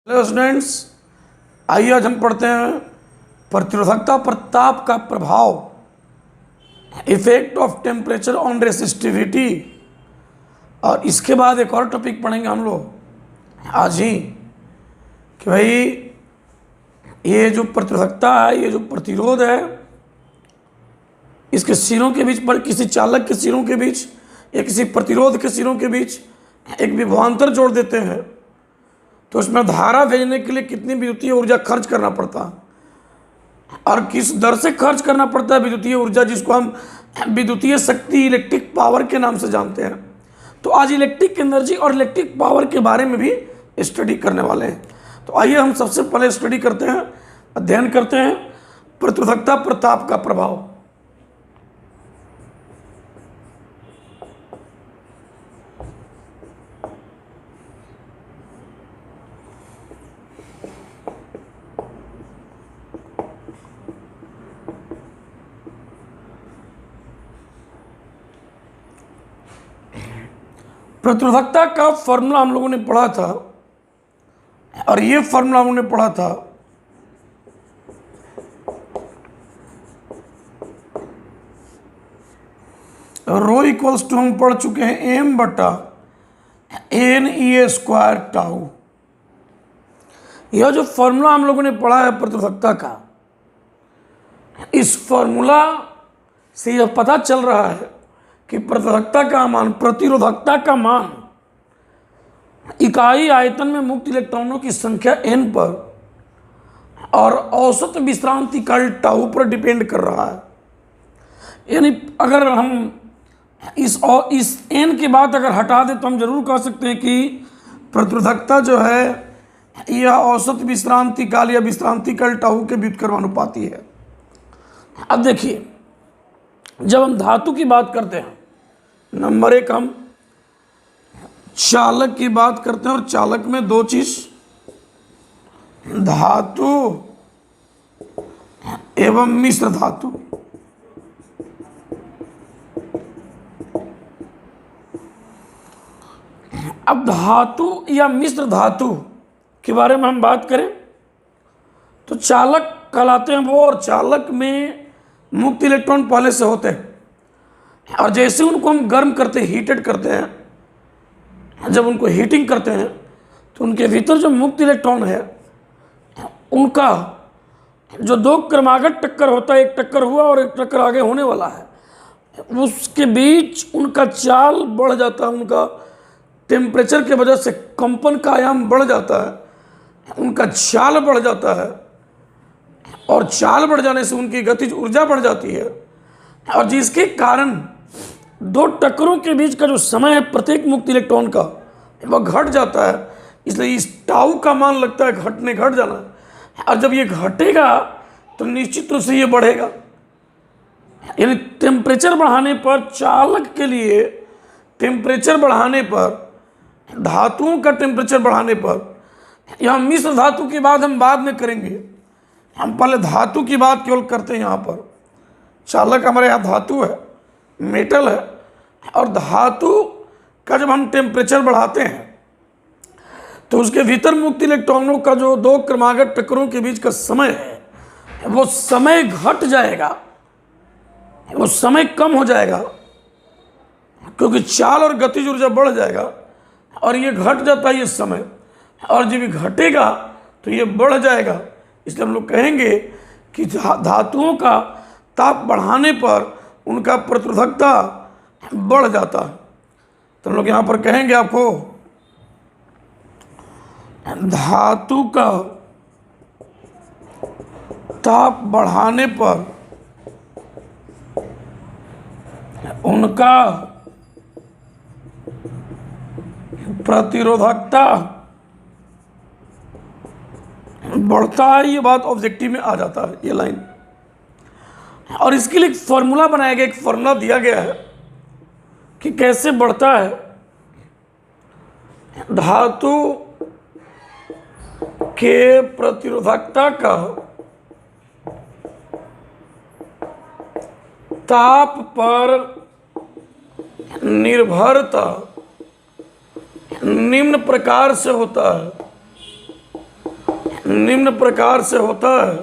Hello students, आइए आज हम पढ़ते हैं प्रतिरोधकता पर ताप का प्रभाव, effect of temperature on resistivity. और इसके बाद एक और टॉपिक पढ़ेंगे हम लोग आज ही कि भाई ये जो प्रतिरोधकता है, ये जो प्रतिरोध है, इसके सिरों के बीच पर किसी चालक के सिरों के बीच या किसी प्रतिरोध के सिरों के बीच एक विभवांतर जोड़ देते हैं तो उसमें धारा भेजने के लिए कितनी विद्युतीय ऊर्जा खर्च करना पड़ता है और किस दर से खर्च करना पड़ता है विद्युतीय ऊर्जा, जिसको हम विद्युतीय शक्ति, इलेक्ट्रिक पावर के नाम से जानते हैं। तो आज इलेक्ट्रिक एनर्जी और इलेक्ट्रिक पावर के बारे में भी स्टडी करने वाले हैं। तो आइए हम सबसे पहले स्टडी करते हैं, अध्ययन करते हैं प्रतिरोधकता पर ताप का प्रभाव। प्रतिरोधकता का फॉर्मूला हम लोगों ने पढ़ा था और ये फॉर्मूला हमने पढ़ा था रो इक्वल्स टू, हम पढ़ चुके हैं एम बटा एन ई ए स्क्वायर टाउ। यह जो फॉर्मूला हम लोगों ने पढ़ा है प्रतिरोधकता का, इस फॉर्मूला से यह पता चल रहा है कि प्रतिरोधकता का मान इकाई आयतन में मुक्त इलेक्ट्रॉनों की संख्या n पर और औसत विश्रांति काल टाउ पर डिपेंड कर रहा है। यानी अगर हम इस n की बात अगर हटा दें तो हम जरूर कह सकते हैं कि प्रतिरोधकता जो है यह औसत विश्रांति काल या विश्रांति काल टाउ के व्युत्क्रमानुपाती है। अब देखिए, जब हम धातु की बात करते हैं, नंबर एक हम चालक की बात करते हैं और चालक में दो चीज, धातु एवं मिश्र धातु। अब धातु या मिश्र धातु के बारे में हम बात करें तो चालक कहलाते हैं वो, और चालक में मुक्त इलेक्ट्रॉन पहले से होते हैं और जैसे उनको हम गर्म करते हैं, हीटेड करते हैं, जब उनको हीटिंग करते हैं तो उनके भीतर जो मुक्त इलेक्ट्रॉन है उनका जो दो क्रमागत टक्कर होता है, एक टक्कर हुआ और एक टक्कर आगे होने वाला है, उसके बीच उनका चाल बढ़ जाता है, उनका टेम्परेचर के वजह से कंपन का आयाम बढ़ जाता है, उनका चाल बढ़ जाता है और चाल बढ़ जाने से उनकी गतिज ऊर्जा बढ़ जाती है और जिसके कारण दो टक्करों के बीच का जो समय है प्रत्येक मुक्त इलेक्ट्रॉन का वह घट जाता है। इसलिए इस टाउ का मान लगता है घट जाना, और जब ये घटेगा तो निश्चित रूप से ये बढ़ेगा। यानी टेम्परेचर बढ़ाने पर, चालक के लिए टेम्परेचर बढ़ाने पर, धातुओं का टेम्परेचर बढ़ाने पर, यहाँ मिश्र धातु की बात हम बाद में करेंगे, हम पहले धातु की बात केवल करते हैं। यहाँ पर चालक हमारे यहाँ धातु है, मेटल है, और धातु का जब हम टेम्परेचर बढ़ाते हैं तो उसके भीतर मुक्त इलेक्ट्रॉनों का जो दो क्रमागत टक्करों के बीच का समय है वो समय घट जाएगा, वो समय कम हो जाएगा क्योंकि चाल और गतिज ऊर्जा बढ़ जाएगा और ये घट जाता है ये समय, और जब ये घटेगा तो ये बढ़ जाएगा। इसलिए हम लोग कहेंगे कि धातुओं का ताप बढ़ाने पर उनका प्रतिरोधकता बढ़ जाता है। तो हम लोग यहाँ पर कहेंगे आपको धातु का ताप बढ़ाने पर उनका प्रतिरोधकता बढ़ता है। ये बात ऑब्जेक्टिव में आ जाता है, ये लाइन। और इसके लिए एक फॉर्मूला बनाया गया, एक फॉर्मूला दिया गया है कि कैसे बढ़ता है। धातु के प्रतिरोधकता का ताप पर निर्भरता निम्न प्रकार से होता है निम्न प्रकार से होता है,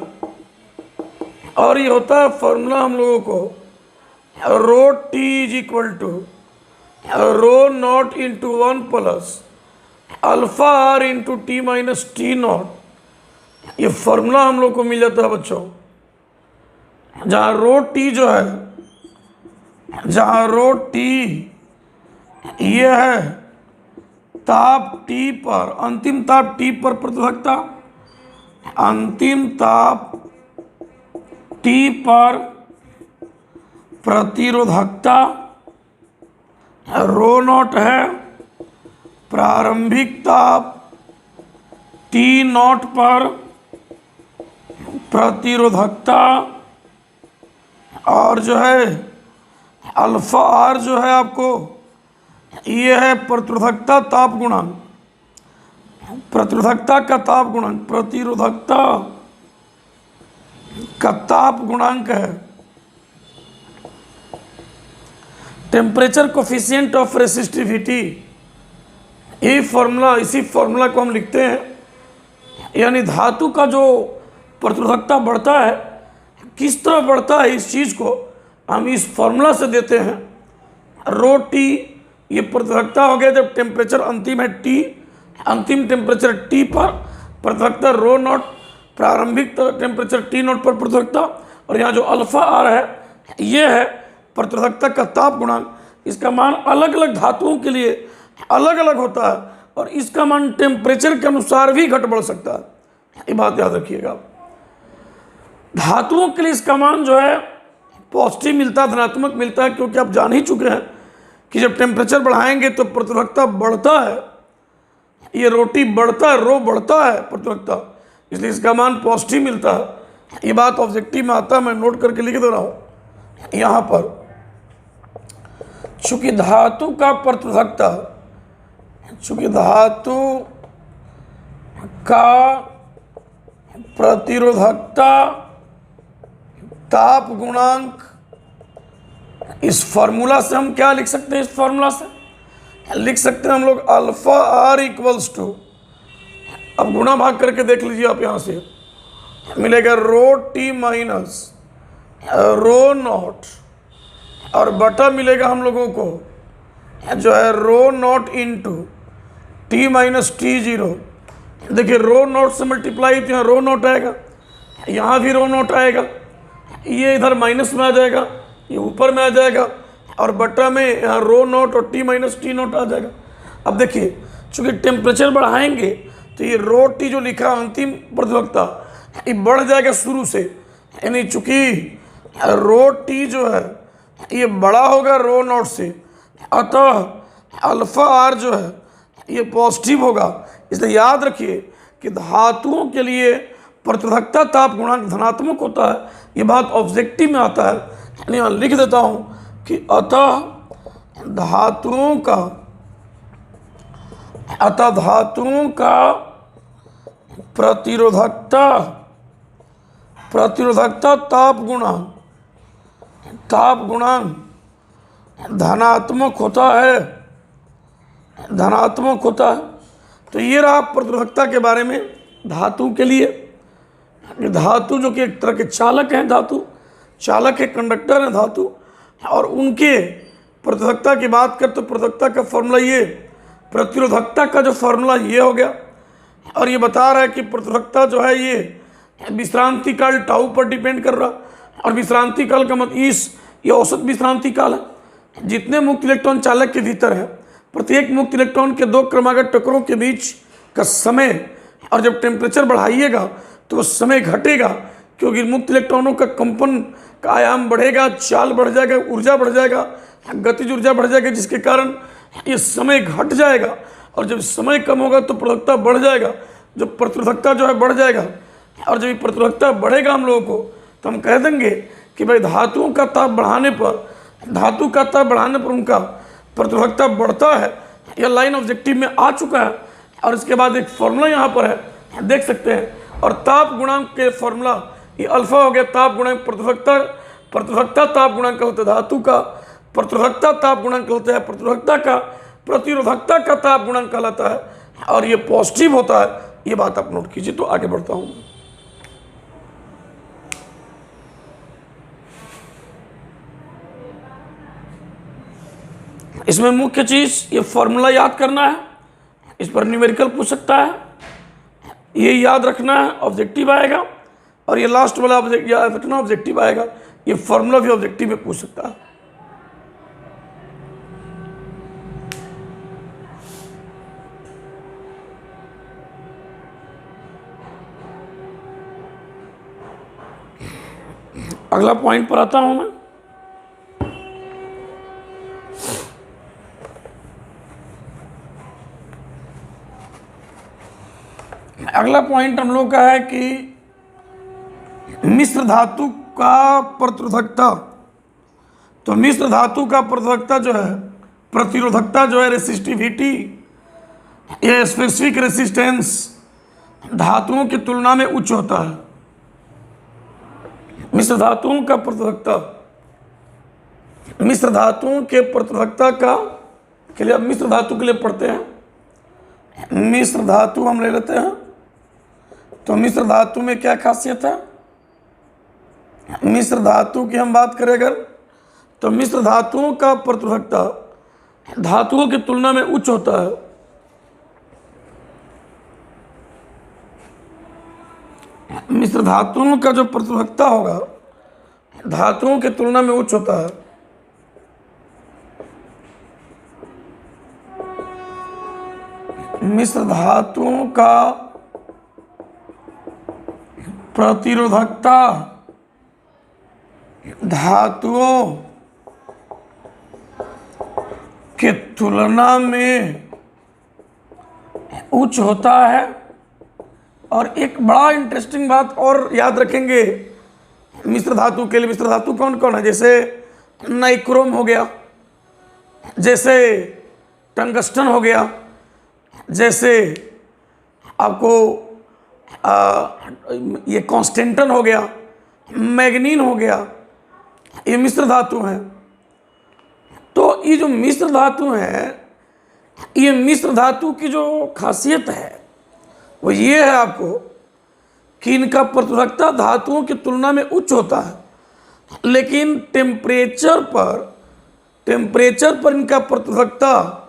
और ये होता है फॉर्मूला हम लोगों को rho t is equal to rho not into 1 plus alpha R into T minus T nought. ये फॉर्मूला हम लोग को मिल जाता है बच्चों, जहाँ रो टी जो है, जहाँ रो टी ये है ताप टी पर, अंतिम ताप टी पर प्रतिरोधकता, अंतिम ताप टी पर प्रतिरोधकता, रो नॉट है प्रारंभिक ताप टी नॉट पर प्रतिरोधकता, और जो है अल्फा आर जो है आपको ये है प्रतिरोधकता ताप गुणांक, प्रतिरोधकता का ताप गुणांक, प्रतिरोधकता का ताप गुणांक है टेम्परेचर कोफिशिएंट ऑफ रेसिस्टिविटी। ये फॉर्मूला, इसी फॉर्मूला को हम लिखते हैं, यानी धातु का जो प्रतिरोधकता बढ़ता है किस तरह बढ़ता है, इस चीज़ को हम इस फॉर्मूला से देते हैं। रो टी ये प्रतिरोधकता हो गया जब टेम्परेचर अंतिम है टी, अंतिम टेम्परेचर टी पर प्रतिरोधकता रो नॉट, प्रारंभिक टेम्परेचर टी नॉट पर प्रतिरोधकता, और यहाँ जो अल्फा आर है ये है प्रतिरोधकता का ताप गुणांक। इसका मान अलग अलग धातुओं के लिए अलग अलग होता है, और इसका मान टेम्परेचर के अनुसार भी घट बढ़ सकता है, ये बात याद रखिएगा। धातुओं के लिए इसका मान जो है पॉजिटिव मिलता है, धनात्मक मिलता है, क्योंकि आप जान ही चुके हैं कि जब टेम्परेचर बढ़ाएंगे तो प्रतिरोधकता बढ़ता है, ये रोटी बढ़ता है, रो बढ़ता है प्रतिरोधकता, इसलिए इसका मान पॉजिटिव मिलता है। ये बात ऑब्जेक्टिव में आता है, मैं नोट करके लिख दे रहा हूँ यहाँ पर। चूंकि धातु का प्रतिरोधकता, चूंकि धातु का प्रतिरोधकता ताप गुणांक, इस फॉर्मूला से हम क्या लिख सकते हैं, इस फॉर्मूला से लिख सकते हैं हम लोग अल्फा आर इक्वल्स टू, अब गुणा भाग करके देख लीजिए आप, यहाँ से मिलेगा rho T minus rho naught, और बटा मिलेगा हम लोगों को जो है rho not into T minus T zero. देखिए रो नॉट से मल्टीप्लाई तो यहाँ रो नॉट आएगा, यहाँ भी रो नॉट आएगा, ये इधर माइनस में आ जाएगा, ये ऊपर में आ जाएगा, और बटा में यहाँ रो नॉट और टी माइनस टी नॉट आ जाएगा। अब देखिए चूँकि टेम्परेचर बढ़ाएंगे तो ये रो टी जो लिखा अंतिम प्रतिरोधकता ये बढ़ जाएगा शुरू से, यानी चूँकि रो टी जो है ये बड़ा होगा रो नॉट से, अतः अल्फा आर जो है ये पॉजिटिव होगा। इसलिए याद रखिए कि धातुओं के लिए प्रतिरोधकता ताप गुणांक धनात्मक होता है, ये बात ऑब्जेक्टिव में आता है, यानी मैं लिख देता हूँ कि अतः धातुओं का प्रतिरोधकता ताप गुणांक धनात्मक होता है, धनात्मक होता है। तो ये रहा प्रतिरोधकता के बारे में धातु के लिए। धातु जो कि एक तरह के चालक हैं, धातु चालक है, कंडक्टर हैं धातु, और उनके प्रतिरोधकता की बात कर तो प्रतिरोधकता का फॉर्मूला ये, प्रतिरोधकता का जो फॉर्मूला ये हो गया, और ये बता रहा है कि प्रतिरोधकता जो है ये विश्रांति काल टाउ पर डिपेंड कर रहा, और विश्रांति काल का मतलब ये औसत विश्रांति काल है। जितने मुक्त इलेक्ट्रॉन चालक के भीतर है, प्रत्येक मुक्त इलेक्ट्रॉन के दो क्रमागत टकरों के बीच का समय, और जब टेम्परेचर बढ़ाइएगा तो समय घटेगा, क्योंकि मुक्त इलेक्ट्रॉनों का कंपन का आयाम बढ़ेगा, चाल बढ़ जाएगा, ऊर्जा बढ़ जाएगा, गतिज ऊर्जा बढ़ जाएगी, जिसके कारण ये समय घट जाएगा, और जब समय कम होगा तो प्रतिरोधकता बढ़ जाएगा, जब प्रतिरोधकता जो है बढ़ जाएगा, और जब प्रतिरोधकता बढ़ेगा हम लोगों को तो हम कह देंगे कि भाई धातुओं का ताप बढ़ाने पर, धातु का ताप बढ़ाने पर उनका प्रतिरोधकता बढ़ता है। यह लाइन ऑब्जेक्टिव में आ चुका है, और इसके बाद एक फॉर्मूला यहाँ पर है, देख सकते हैं, और ताप गुणांक के फॉर्मूला ये अल्फा हो गया, ताप गुणांक प्रतिरोधकता ताप गुणांक होता है, धातु का प्रतिरोधकता ताप गुणांक होता है, प्रतिरोधकता का ताप गुणांक कहलाता है, और ये पॉजिटिव होता है ये बात आप नोट कीजिए। तो आगे बढ़ता हूं। इसमें मुख्य चीज ये फॉर्मूला याद करना है, इस पर न्यूमेरिकल पूछ सकता है, ये याद रखना है, ऑब्जेक्टिव आएगा, और ये लास्ट वाला याद रखना ऑब्जेक्टिव आएगा। ये फॉर्मूला भी ऑब्जेक्टिव में पूछ सकता है। अगला पॉइंट पर आता हूं मैं। अगला पॉइंट हम लोग का है कि मिश्र धातु का प्रतिरोधकता। तो मिश्र धातु का प्रतिरोधकता जो है, प्रतिरोधकता जो है, रेसिस्टिविटी, ये स्पेसिफिक रेसिस्टेंस धातुओं की तुलना में उच्च होता है। मिश्र धातुओं का प्रतिरोधकता, मिश्र धातुओं के प्रतिरोधकता का के लिए, अब मिश्र धातु के लिए पढ़ते हैं। मिश्र धातु हम ले लेते हैं। तो मिश्र धातु में क्या खासियत है? मिश्र धातु की हम बात करें अगर, तो मिश्र धातुओं का प्रतिरोधकता धातुओं की तुलना में उच्च होता है। मिश्र धातुओं का जो प्रतिरोधकता होगा धातुओं की तुलना में उच्च होता है। मिश्र धातुओं का प्रतिरोधकता धातुओं के तुलना में उच्च होता है। और एक बड़ा इंटरेस्टिंग बात और याद रखेंगे मिश्र धातु के लिए। मिश्र धातु कौन कौन है? जैसे नाइक्रोम हो गया, जैसे टंगस्टन हो गया, जैसे आपको ये कॉन्स्टेंटन हो गया, मैग्नीन हो गया, ये मिश्र धातु हैं। तो ये जो मिश्र धातु है, ये मिश्र धातु की जो खासियत है वो ये है आपको कि इनका प्रतिरोधकता धातुओं की तुलना में उच्च होता है, लेकिन टेम्परेचर पर इनका प्रतिरोधकता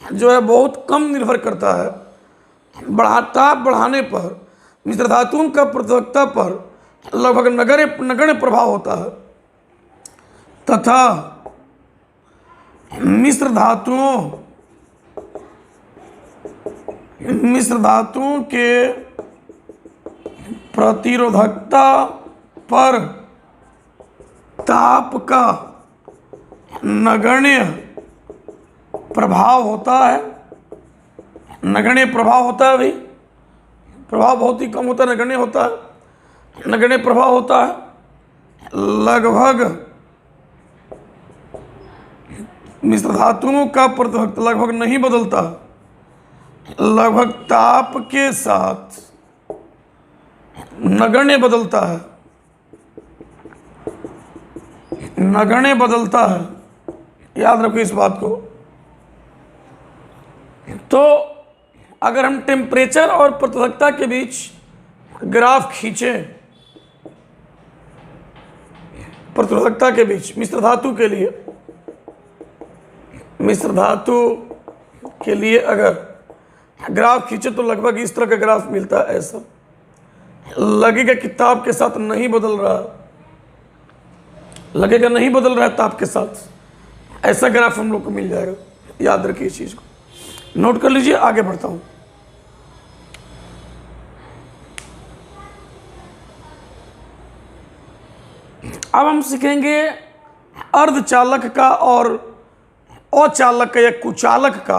जो है बहुत कम निर्भर करता है। ताप बढ़ाने पर मिश्र धातुओं का प्रतिरोधकता पर लगभग नगण्य प्रभाव होता है, तथा मिश्र धातुओं के प्रतिरोधकता पर ताप का नगण्य प्रभाव होता है। नगण्य प्रभाव होता है भाई, प्रभाव बहुत ही कम होता है, नगण्य होता है। नगण्य प्रभाव होता है लगभग, मिश्र धातुओं का प्रतिरोधकता लगभग नहीं बदलता, लगभग ताप के साथ नगण्य बदलता है, नगण्य बदलता है। याद रखो इस बात को। तो अगर हम टेम्परेचर और प्रतिरोधकता के बीच ग्राफ खींचें, प्रतिरोधकता के बीच मिश्र धातु के लिए, मिश्र धातु के लिए अगर ग्राफ खींचे तो लगभग इस तरह का ग्राफ मिलता है। ऐसा लगेगा कि ताप के साथ नहीं बदल रहा, लगेगा नहीं बदल रहा है ताप के साथ। ऐसा ग्राफ हम लोग को मिल जाएगा। याद रखिए इस चीज को, नोट कर लीजिए। आगे बढ़ता हूं। अब हम सीखेंगे अर्धचालक का और अचालक का या कुचालक का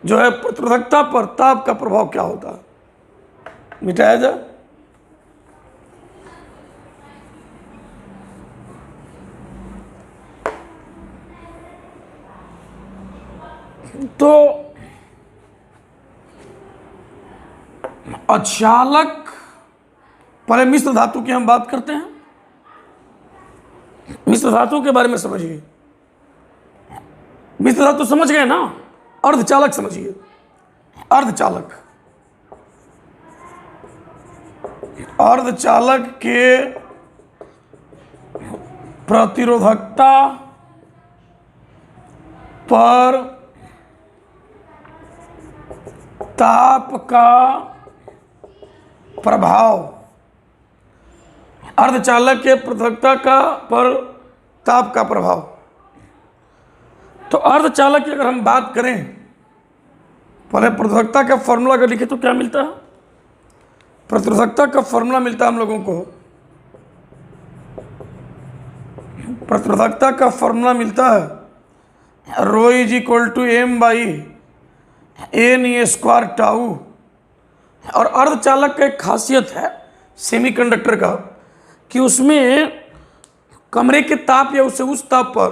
जो है प्रतिरोधकता पर ताप का प्रभाव क्या होता है। मिटाया जाए। तो अचालक, पहले मिश्र धातु की हम बात करते हैं। मिश्र धातु के बारे में समझिए। मिश्र धातु समझ गए ना, अर्धचालक समझिए। अर्धचालक अर्धचालक के प्रतिरोधकता पर ताप का प्रभाव, अर्धचालक के प्रतिरोधकता का पर ताप का प्रभाव। तो अर्धचालक की अगर हम बात करें, पहले प्रतिरोधकता का फॉर्मूला अगर लिखे तो क्या मिलता है? प्रतिरोधकता का फॉर्मूला मिलता है हम लोगों को, प्रतिरोधकता का फॉर्मूला मिलता है rho is equal to m by n e square tau. और अर्धचालक का एक खासियत है सेमीकंडक्टर का कि उसमें कमरे के ताप या उससे उस ताप पर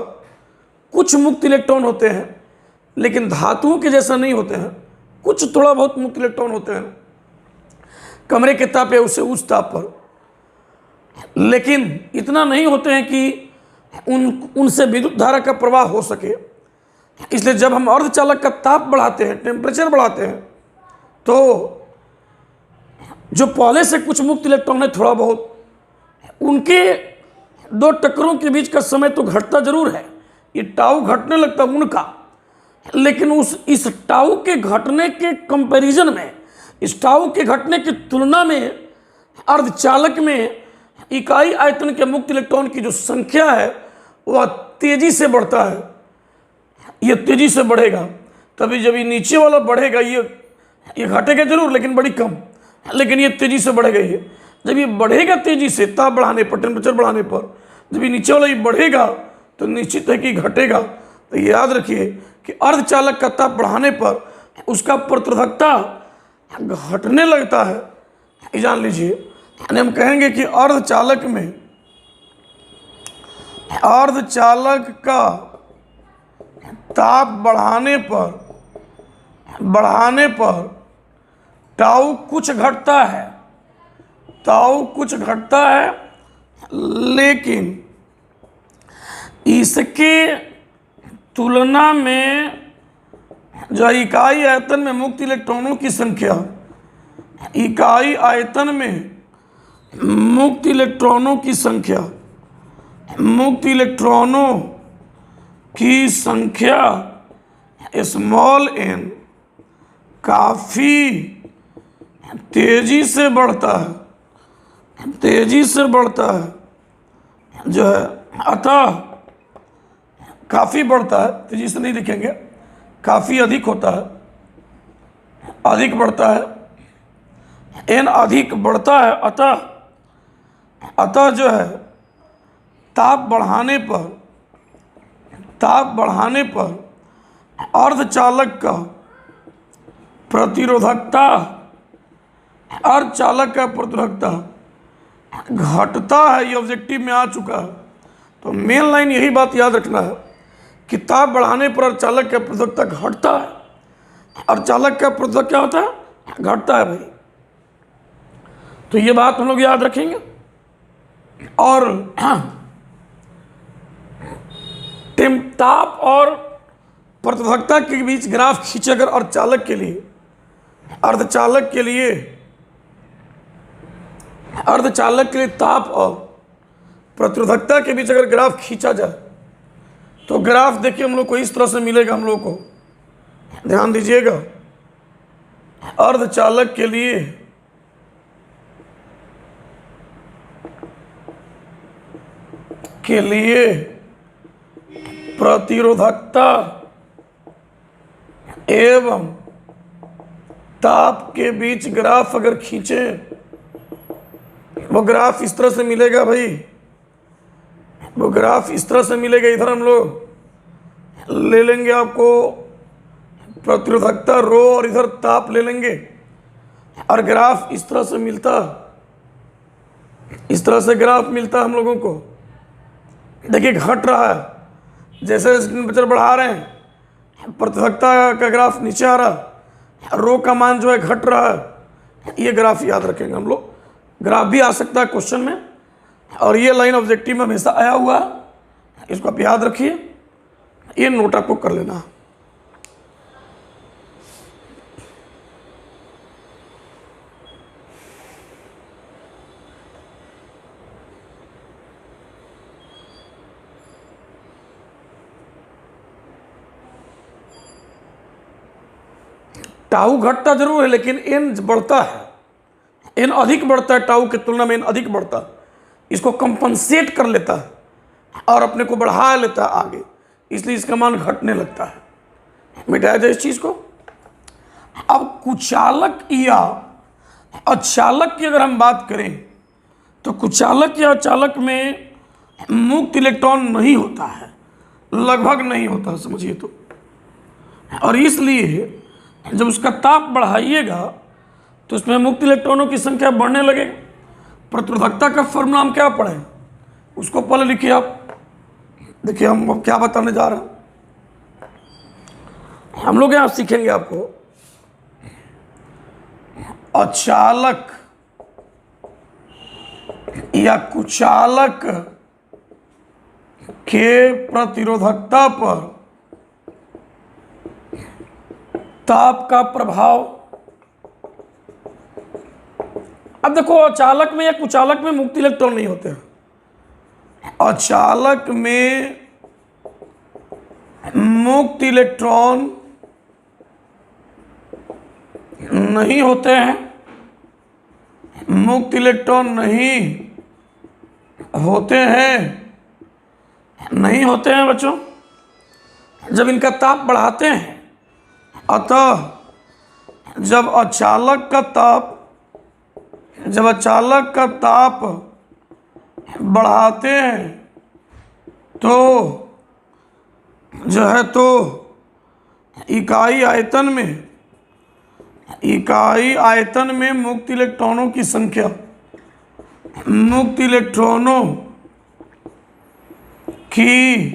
कुछ मुक्त इलेक्ट्रॉन होते हैं, लेकिन धातुओं के जैसा नहीं होते हैं। कुछ थोड़ा बहुत मुक्त इलेक्ट्रॉन होते हैं कमरे के ताप या उससे उस ताप पर, लेकिन इतना नहीं होते हैं कि उनसे विद्युत धारा का प्रवाह हो सके। इसलिए जब हम अर्धचालक का ताप बढ़ाते हैं, टेम्परेचर बढ़ाते हैं, तो जो पहले से कुछ मुक्त इलेक्ट्रॉन है थोड़ा बहुत, उनके दो टक्करों के बीच का समय तो घटता जरूर है, ये टाउ घटने लगता उनका, लेकिन इस टाउ के घटने के कंपैरिजन में, इस टाउ के घटने की तुलना में अर्धचालक में इकाई आयतन के मुक्त इलेक्ट्रॉन की जो संख्या है वह तेजी से बढ़ता है। ये तेजी से बढ़ेगा, तभी जब ये नीचे वाला बढ़ेगा, ये घटेगा जरूर लेकिन बड़ी कम, लेकिन ये तेजी से बढ़ेगा। ये जब ये बढ़ेगा तेजी से ताप बढ़ाने पर, टेम्परेचर बढ़ाने पर, जब ये नीचे वाला ये बढ़ेगा तो निश्चित है कि घटेगा। तो ये याद रखिए कि अर्धचालक का ताप बढ़ाने पर उसका प्रतिरोधकता घटने लगता है, ये जान लीजिए। यानी हम कहेंगे कि अर्धचालक का ताप बढ़ाने पर टाउ कुछ घटता है, लेकिन इसके तुलना में जो इकाई आयतन में मुक्त इलेक्ट्रॉनों की संख्या, इकाई आयतन में मुक्त इलेक्ट्रॉनों की संख्या स्मॉल एन काफ़ी तेजी से बढ़ता है, जो है अतः काफ़ी बढ़ता है, तेजी से नहीं लिखेंगे, काफ़ी अधिक होता है, अधिक बढ़ता है, एन अधिक बढ़ता है। अतः जो है ताप बढ़ाने पर अर्धचालक का प्रतिरोधकता घटता है। ये ऑब्जेक्टिव में आ चुका है। तो मेन लाइन यही बात याद रखना है कि ताप बढ़ाने पर अर्धचालक का प्रतिरोधकता घटता है, अर्धचालक का प्रतिरोधक क्या होता है? घटता है भाई। तो ये बात हम लोग याद रखेंगे। और ताप और प्रतिरोधकता के बीच ग्राफ खींचे अगर अर्धचालक के लिए ताप और प्रतिरोधकता के बीच अगर ग्राफ खींचा जाए तो ग्राफ देखिए हम लोग को इस तरह से मिलेगा। हम लोग को ध्यान दीजिएगा, अर्धचालक के लिए प्रतिरोधकता एवं ताप के बीच ग्राफ अगर खींचे, वो ग्राफ इस तरह से मिलेगा भाई, वो ग्राफ इस तरह से मिलेगा। इधर हम लोग ले लेंगे आपको प्रतिरोधकता रो और इधर ताप ले लेंगे, और ग्राफ इस तरह से मिलता, इस तरह से ग्राफ मिलता हम लोगों को। देखिए घट रहा है, जैसे टेम्परेचर बढ़ा रहे हैं प्रतिरोधकता का ग्राफ नीचे आ रहा है, रो का मान जो है घट रहा है। ये ग्राफ याद रखेंगे हम लोग। ग्राफ भी आ सकता है क्वेश्चन में, और ये लाइन ऑब्जेक्टिव में हमेशा आया हुआ है, इसको आप याद रखिए। ये नोट आपको कर लेना। टाउ घटता जरूर है लेकिन एन बढ़ता है, एन अधिक बढ़ता है, टाउ की तुलना में एन अधिक बढ़ता है। इसको कंपनसेट कर लेता है और अपने को बढ़ा लेता है आगे, इसलिए इसका मान घटने लगता है। मिटाया जाए इस चीज़ को। अब कुचालक या अचालक की अगर हम बात करें तो कुचालक या अचालक में मुक्त इलेक्ट्रॉन नहीं होता है, लगभग नहीं होता है समझिए तो। और इसलिए जब उसका ताप बढ़ाइएगा तो उसमें मुक्त इलेक्ट्रॉनों की संख्या बढ़ने लगेगी। प्रतिरोधकता का फॉर्मूला हम क्या पढ़े उसको पहले लिखिए आप। देखिए हम अब क्या बताने जा रहे हैं, हम लोग यहाँ सीखेंगे आपको अचालक या कुचालक के प्रतिरोधकता पर ताप का प्रभाव। अब देखो अचालक में या कुचालक में मुक्त इलेक्ट्रॉन नहीं होते हैं। अचालक में मुक्त इलेक्ट्रॉन नहीं होते हैं, मुक्त इलेक्ट्रॉन नहीं होते हैं, नहीं होते हैं बच्चों जब इनका ताप बढ़ाते हैं। अतः जब अचालक का ताप बढ़ाते हैं तो जो है तो इकाई आयतन में मुक्त इलेक्ट्रॉनों की संख्या, मुक्त इलेक्ट्रॉनों की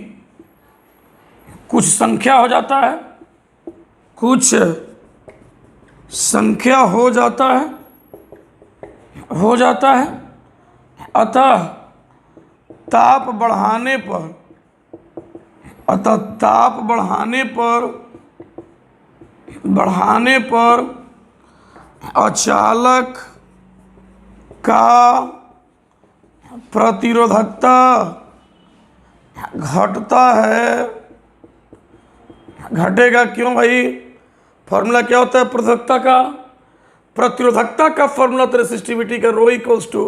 कुछ संख्या हो जाता है, कुछ संख्या हो जाता है। अतः ताप बढ़ाने पर अचालक का प्रतिरोधकता घटता है। घटेगा क्यों भाई? फॉर्मूला क्या होता है प्रतिरोधकता का फॉर्मूला तो रेसिस्टिविटी का रो इक्वल्स टू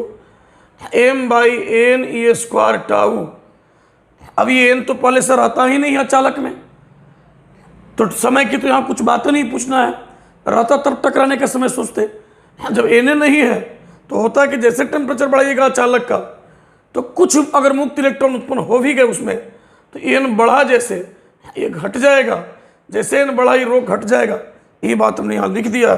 m/n² टाउ। अब ये n तो पहले से रहता ही नहीं है अचालक में, तो समय की तो यहाँ कुछ बातें नहीं पूछना है, रहता तब टकराने का समय सोचते। जब n नहीं है तो होता है कि जैसे टेम्परेचर बढ़ाइएगा अचालक का तो कुछ अगर मुक्त इलेक्ट्रॉन उत्पन्न हो भी गए उसमें तो n बढ़ा जैसे ये घट जाएगा, जैसे n बढ़ा ये रो घट जाएगा। ये बात हमने यहाँ लिख दिया।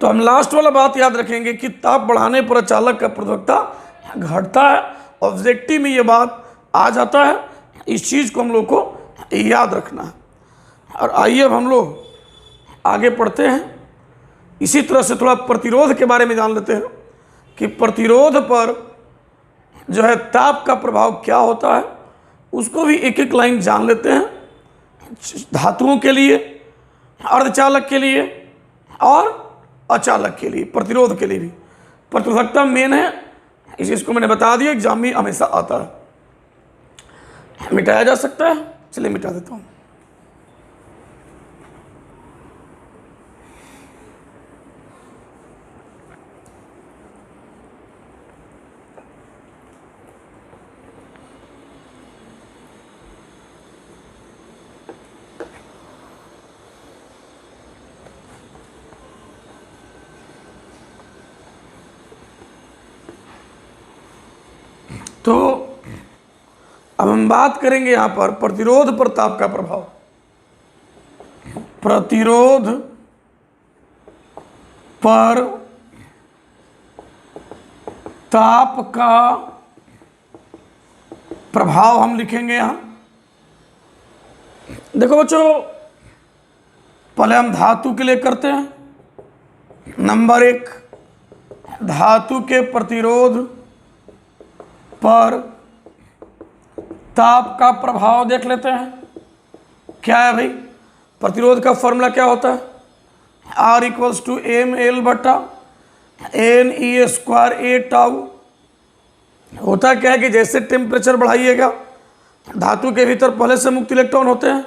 तो हम लास्ट वाला बात याद रखेंगे कि ताप बढ़ाने पर अचालक का प्रतिरोधकता घटता है। ऑब्जेक्टिव में ये बात आ जाता है, इस चीज़ को हम लोग को याद रखना है। और आइए अब हम लोग आगे पढ़ते हैं। इसी तरह से थोड़ा प्रतिरोध के बारे में जान लेते हैं कि प्रतिरोध पर जो है ताप का प्रभाव क्या होता है, उसको भी एक एक लाइन जान लेते हैं। धातुओं के लिए, अर्धचालक के लिए और अचालक के लिए, प्रतिरोध के लिए भी प्रतिरोधकता मेन है। इस चीज़ को मैंने बता दिया, एग्जाम में हमेशा आता है। मिटाया जा सकता है, चलिए मिटा देता हूँ। तो अब हम बात करेंगे यहाँ पर प्रतिरोध पर ताप का प्रभाव। प्रतिरोध पर ताप का प्रभाव हम लिखेंगे यहाँ। देखो बच्चों, पहले हम धातु के लिए करते हैं। नंबर 1, धातु के प्रतिरोध पर ताप का प्रभाव देख लेते हैं। क्या है भाई? प्रतिरोध का फॉर्मूला क्या होता है? R equals to mL/NE² tau. होता क्या है कि जैसे टेम्परेचर बढ़ाइएगा, धातु के भीतर पहले से मुक्त इलेक्ट्रॉन होते हैं,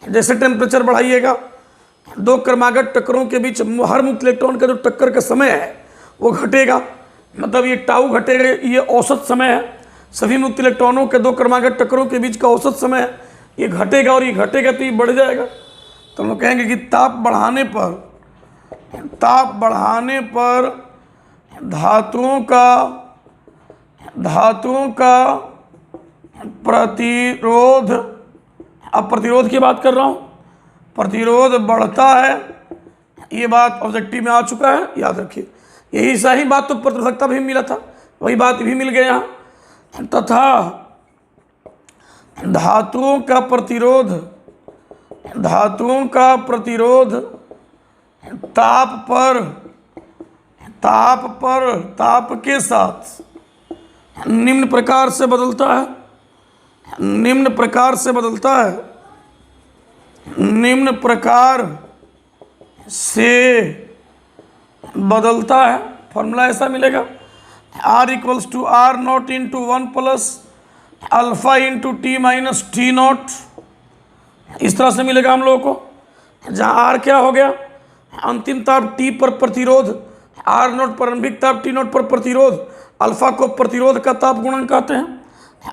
जैसे टेम्परेचर बढ़ाइएगा दो क्रमागत टक्करों के बीच हर मुक्त इलेक्ट्रॉन का जो टक्कर का समय है वो घटेगा, मतलब ये टाउ घटेगा, ये औसत समय है। सभी मुक्त इलेक्ट्रॉनों के दो क्रमागत टक्करों के बीच का औसत समय है, ये घटेगा और ये घटेगा तो ये बढ़ जाएगा। तो हम लोग कहेंगे कि ताप बढ़ाने पर धातुओं का प्रतिरोध, अब प्रतिरोध की बात कर रहा हूँ, प्रतिरोध बढ़ता है, ये बात ऑब्जेक्टिव में आ चुका है, याद रखिए। यही सही बात तो प्रतिरोधकता भी मिला था, वही बात भी मिल गया यहाँ। तथा धातुओं का प्रतिरोध ताप के साथ निम्न प्रकार से बदलता है। फॉर्मूला ऐसा मिलेगा, R = R0 × 1 + alpha × T - T0। इस तरह से मिलेगा हम लोगों को, जहाँ R क्या हो गया, अंतिम ताप T पर प्रतिरोध, R0 प्रारंभिक ताप T0 पर प्रतिरोध, अल्फा को प्रतिरोध का ताप गुणक कहते हैं।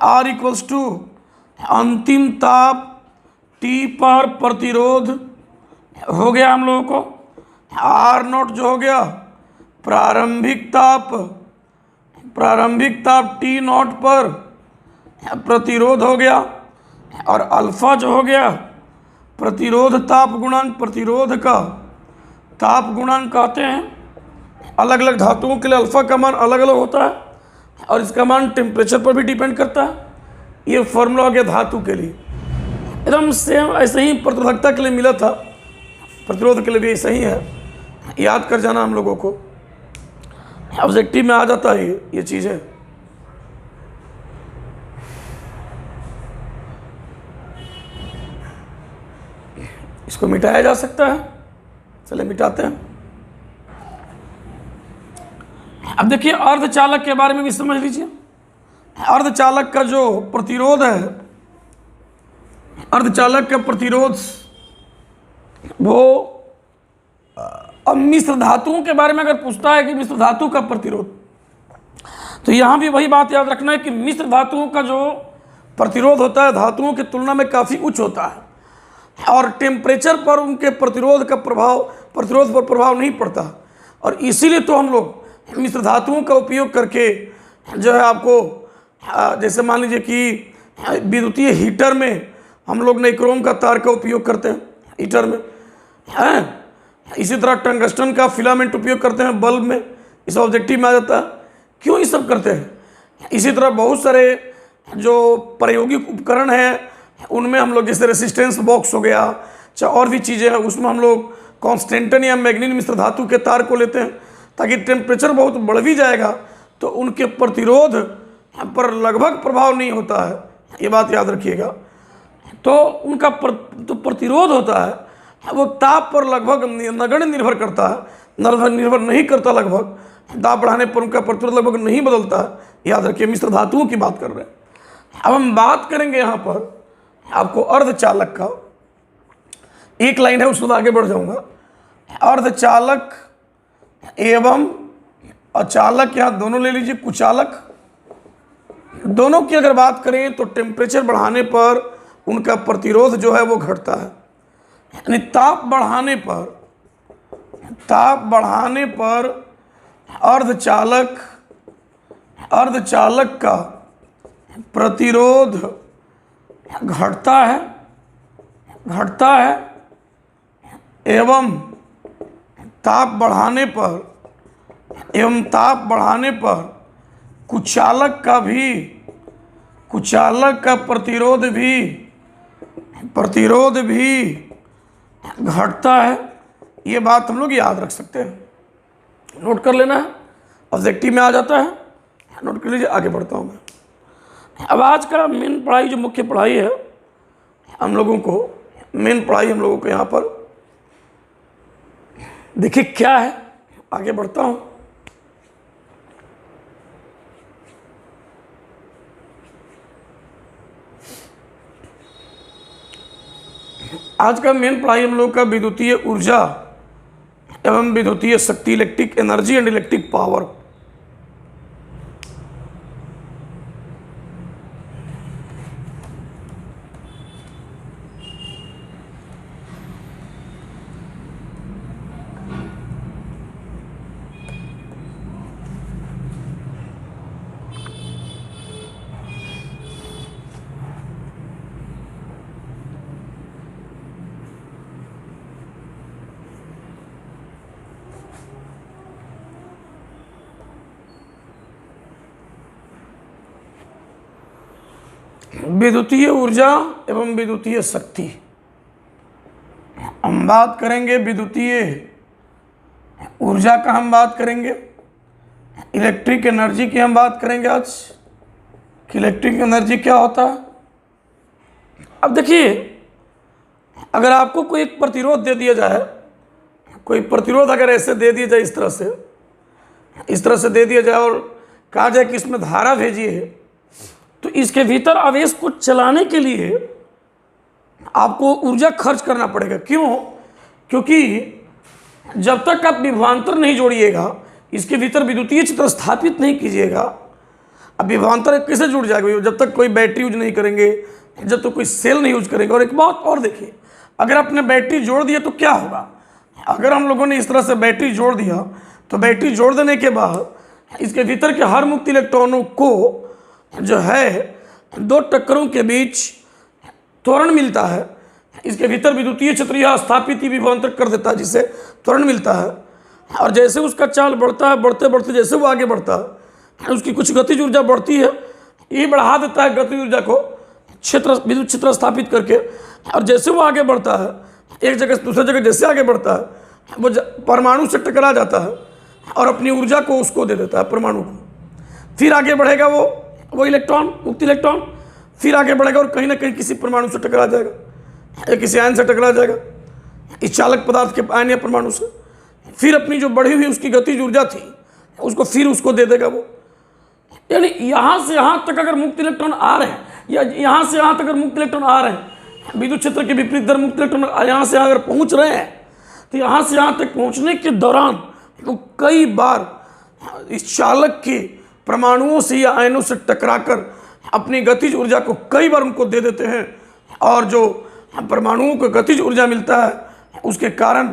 R = अंतिम ताप T पर प्रतिरोध हो गया हम लोगों को, R0 जो हो गया प्रारंभिक ताप T0 पर प्रतिरोध हो गया, और अल्फा जो हो गया प्रतिरोध ताप गुणांक, प्रतिरोध का ताप गुणांक कहते हैं। अलग अलग धातुओं के लिए अल्फा का मान अलग अलग होता है और इसका मान टेम्परेचर पर भी डिपेंड करता है। ये फॉर्मूला हो गया धातु के लिए, एकदम सेम ऐसे ही प्रतिरोधकता के लिए मिला था, प्रतिरोध के लिए भी ऐसा ही है, याद कर जाना हम लोगों को, ऑब्जेक्टिव में आ जाता है ये चीज़ें। इसको मिटाया जा सकता है, चले मिटाते हैं। अब देखिए अर्धचालक के बारे में भी समझ लीजिए। अर्धचालक का जो प्रतिरोध है, अर्धचालक का प्रतिरोध वो अब मिश्र धातुओं के बारे में अगर पूछता है कि मिश्र धातु का प्रतिरोध, तो यहाँ भी वही बात याद रखना है कि मिश्र धातुओं का जो प्रतिरोध होता है धातुओं की तुलना में काफ़ी उच्च होता है, और टेम्परेचर पर उनके प्रतिरोध पर प्रभाव नहीं पड़ता। और इसीलिए तो हम लोग मिश्र धातुओं का उपयोग करके जो है आपको, जैसे मान लीजिए कि विद्युतीय हीटर में हम लोग नाइक्रोम का तार का उपयोग करते हैं हीटर में, हैं। इसी तरह टंगस्टन का फिलामेंट उपयोग करते हैं बल्ब में, इस ऑब्जेक्टिव में आ जाता है। क्यों ये सब करते हैं? इसी तरह बहुत सारे जो प्रायोगिक उपकरण हैं उनमें हम लोग, जैसे रेसिस्टेंस बॉक्स हो गया, चाहे और भी चीज़ें हैं, उसमें हम लोग कॉन्स्टेंटन या मैग्नीज मिश्र धातु के तार को लेते हैं, ताकि टेम्परेचर बहुत बढ़ भी जाएगा तो उनके प्रतिरोध पर लगभग प्रभाव नहीं होता है, ये बात याद रखिएगा। तो उनका जो प्रतिरोध होता है वो ताप पर लगभग नगण्य निर्भर करता है, निर्भर नहीं करता, लगभग ताप बढ़ाने पर उनका प्रतिरोध लगभग नहीं बदलता है, याद रखिए। मिश्र धातुओं की बात कर रहे हैं। अब हम बात करेंगे यहाँ पर आपको अर्धचालक का, एक लाइन है उसमें आगे बढ़ जाऊंगा। अर्धचालक एवं अचालक, यहाँ दोनों ले लीजिए, कुचालक, दोनों की अगर बात करें तो टेम्परेचर बढ़ाने पर उनका प्रतिरोध जो है वो घटता है, यानी ताप बढ़ाने पर अर्धचालक का प्रतिरोध घटता है एवं ताप बढ़ाने पर कुचालक का प्रतिरोध भी घटता है। ये बात हम लोग याद रख सकते हैं, नोट कर लेना है, ऑब्जेक्टिव में आ जाता है, नोट कर लीजिए। आगे बढ़ता हूँ मैं। अब आज का मेन पढ़ाई, जो मुख्य पढ़ाई है हम लोगों को, मेन पढ़ाई हम लोगों को यहाँ पर देखिए क्या है। आगे बढ़ता हूँ। आज का मेन पढ़ाई हम लोग का विद्युतीय ऊर्जा एवं विद्युतीय शक्ति, electric energy and electric power. विद्युतीय ऊर्जा एवं विद्युतीय शक्ति हम बात करेंगे। विद्युतीय ऊर्जा का हम बात करेंगे, इलेक्ट्रिक एनर्जी की हम बात करेंगे आज कि इलेक्ट्रिक एनर्जी क्या होता है। अब देखिए, अगर आपको कोई एक प्रतिरोध दे दिया जाए, कोई प्रतिरोध अगर ऐसे दे दिया जाए, इस तरह से दे दिया जाए और कहा जाए कि इसमें धारा भेजिए, तो इसके भीतर आवेश को चलाने के लिए आपको ऊर्जा खर्च करना पड़ेगा। क्यों? क्योंकि जब तक आप विभवांतर नहीं जोड़िएगा, इसके भीतर विद्युतीय चित्र स्थापित नहीं कीजिएगा, अब विभवांतर कैसे जुड़ जाएगा? जब तक कोई बैटरी यूज नहीं करेंगे, जब तक कोई सेल नहीं यूज करेंगे। और एक बात और देखिए, अगर आपने बैटरी जोड़ दिया तो क्या होगा? अगर हम लोगों ने इस तरह से बैटरी जोड़ दिया, तो बैटरी जोड़ देने के बाद इसके भीतर के हर मुक्त इलेक्ट्रॉनों को जो है दो टक्करों के बीच त्वरण मिलता है। इसके भीतर विद्युतीय क्षेत्र यह स्थापित ही विभवांतर कर देता है, जिससे त्वरण मिलता है। और जैसे उसका चाल बढ़ता है, बढ़ते बढ़ते जैसे वो आगे बढ़ता है, उसकी कुछ गतिज ऊर्जा बढ़ती है, ये बढ़ा देता है गतिज ऊर्जा को विद्युत क्षेत्र स्थापित करके। और जैसे वो आगे बढ़ता है, एक जगह से दूसरी जगह जैसे आगे बढ़ता है, वो परमाणु से टकरा जाता है और अपनी ऊर्जा को उसको दे देता है, परमाणु को। फिर आगे बढ़ेगा वो इलेक्ट्रॉन, मुक्त इलेक्ट्रॉन, फिर आगे बढ़ेगा और कहीं ना कहीं किसी परमाणु से टकरा जाएगा या किसी आयन से टकरा जाएगा, इस चालक पदार्थ के आयन या परमाणु से। फिर अपनी जो बढ़ी हुई उसकी गतिज ऊर्जा थी, उसको फिर उसको दे देगा वो। यानी यहाँ से यहाँ तक अगर मुक्त इलेक्ट्रॉन आ रहे हैं, या यहाँ से यहाँ तक अगर मुक्त इलेक्ट्रॉन आ रहे हैं, विद्युत क्षेत्र के विपरीत दर मुक्त इलेक्ट्रॉन यहाँ से अगर पहुँच रहे हैं, तो यहाँ से यहाँ तक पहुँचने के दौरान वो कई बार इस चालक के परमाणुओं से या आयनों से टकराकर अपनी गतिज ऊर्जा को कई बार उनको दे देते हैं। और जो परमाणुओं को गतिज ऊर्जा मिलता है, उसके कारण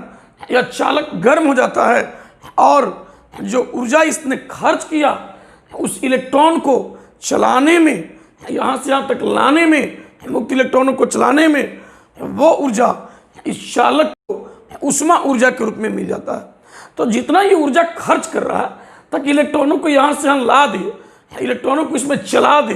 यह चालक गर्म हो जाता है और जो ऊर्जा इसने खर्च किया उस इलेक्ट्रॉन को चलाने में, यहाँ से यहाँ तक लाने में, मुक्त इलेक्ट्रॉनों को चलाने में, वो ऊर्जा इस चालक को उष्मा ऊर्जा के रूप में मिल जाता है। तो जितना ये ऊर्जा खर्च कर रहा है ताकि इलेक्ट्रॉनों को यहाँ से यहाँ ला दे, इलेक्ट्रॉनों को इसमें चला दे,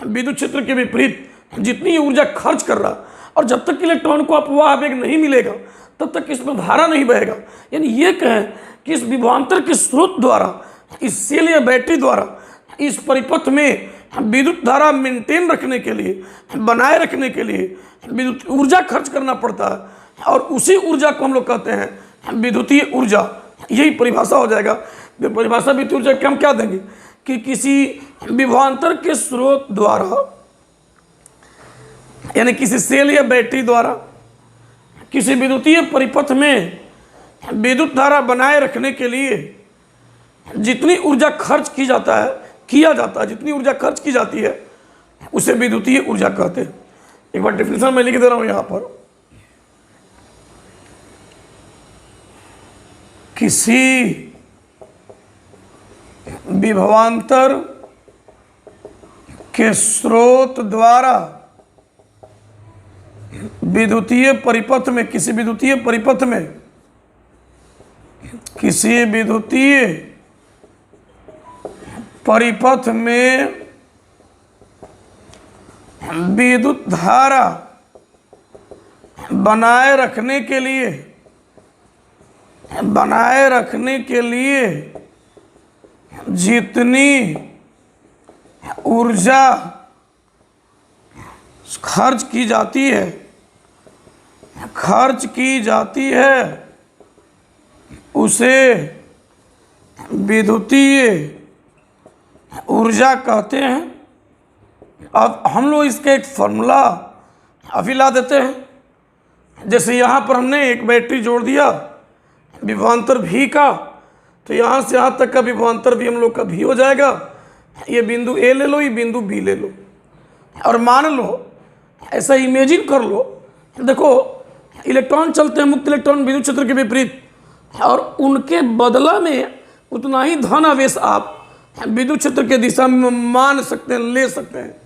विद्युत क्षेत्र के विपरीत जितनी ऊर्जा खर्च कर रहा, और जब तक इलेक्ट्रॉन को अपवाह वेग नहीं मिलेगा तब तक इसमें धारा नहीं बहेगा। यानी ये कहें कि इस विभवांतर के स्रोत द्वारा, इस सेल या बैटरी द्वारा इस परिपथ में विद्युत धारा मेंटेन रखने के लिए, बनाए रखने के लिए विद्युत ऊर्जा खर्च करना पड़ता है। और उसी ऊर्जा को हम लोग कहते हैं विद्युतीय ऊर्जा। यही परिभाषा हो जाएगा। परिभाषा विद्युत ऊर्जा के हम क्या देंगे कि किसी विभवांतर के स्रोत द्वारा, यानी किसी सेल या बैटरी द्वारा किसी विद्युतीय परिपथ में विद्युत धारा बनाए रखने के लिए जितनी ऊर्जा खर्च किया जाता है, जितनी ऊर्जा खर्च की जाती है, उसे विद्युतीय ऊर्जा कहते हैं। एक बार डेफिनेशन मैं लिख दे रहा हूं यहां पर। किसी विभवांतर के स्रोत द्वारा विद्युतीय परिपथ में, किसी विद्युतीय परिपथ में, किसी विद्युतीय परिपथ में विद्युत धारा बनाए रखने के लिए जितनी ऊर्जा खर्च की जाती है उसे विद्युतीय ऊर्जा कहते हैं। अब हम लोग इसका एक फॉर्मूला अभी ला देते हैं। जैसे यहाँ पर हमने एक बैटरी जोड़ दिया विभवांतर भी का, तो यहाँ से यहाँ तक का विभवांतर भी हम लोग का भी हो जाएगा। ये बिंदु ए ले लो, ये बिंदु बी ले लो, और मान लो, ऐसा इमेजिन कर लो, देखो इलेक्ट्रॉन चलते हैं मुक्त इलेक्ट्रॉन विद्युत क्षेत्र के विपरीत, और उनके बदला में उतना ही धन आवेश आप विद्युत क्षेत्र के दिशा में मान सकते हैं, ले सकते हैं।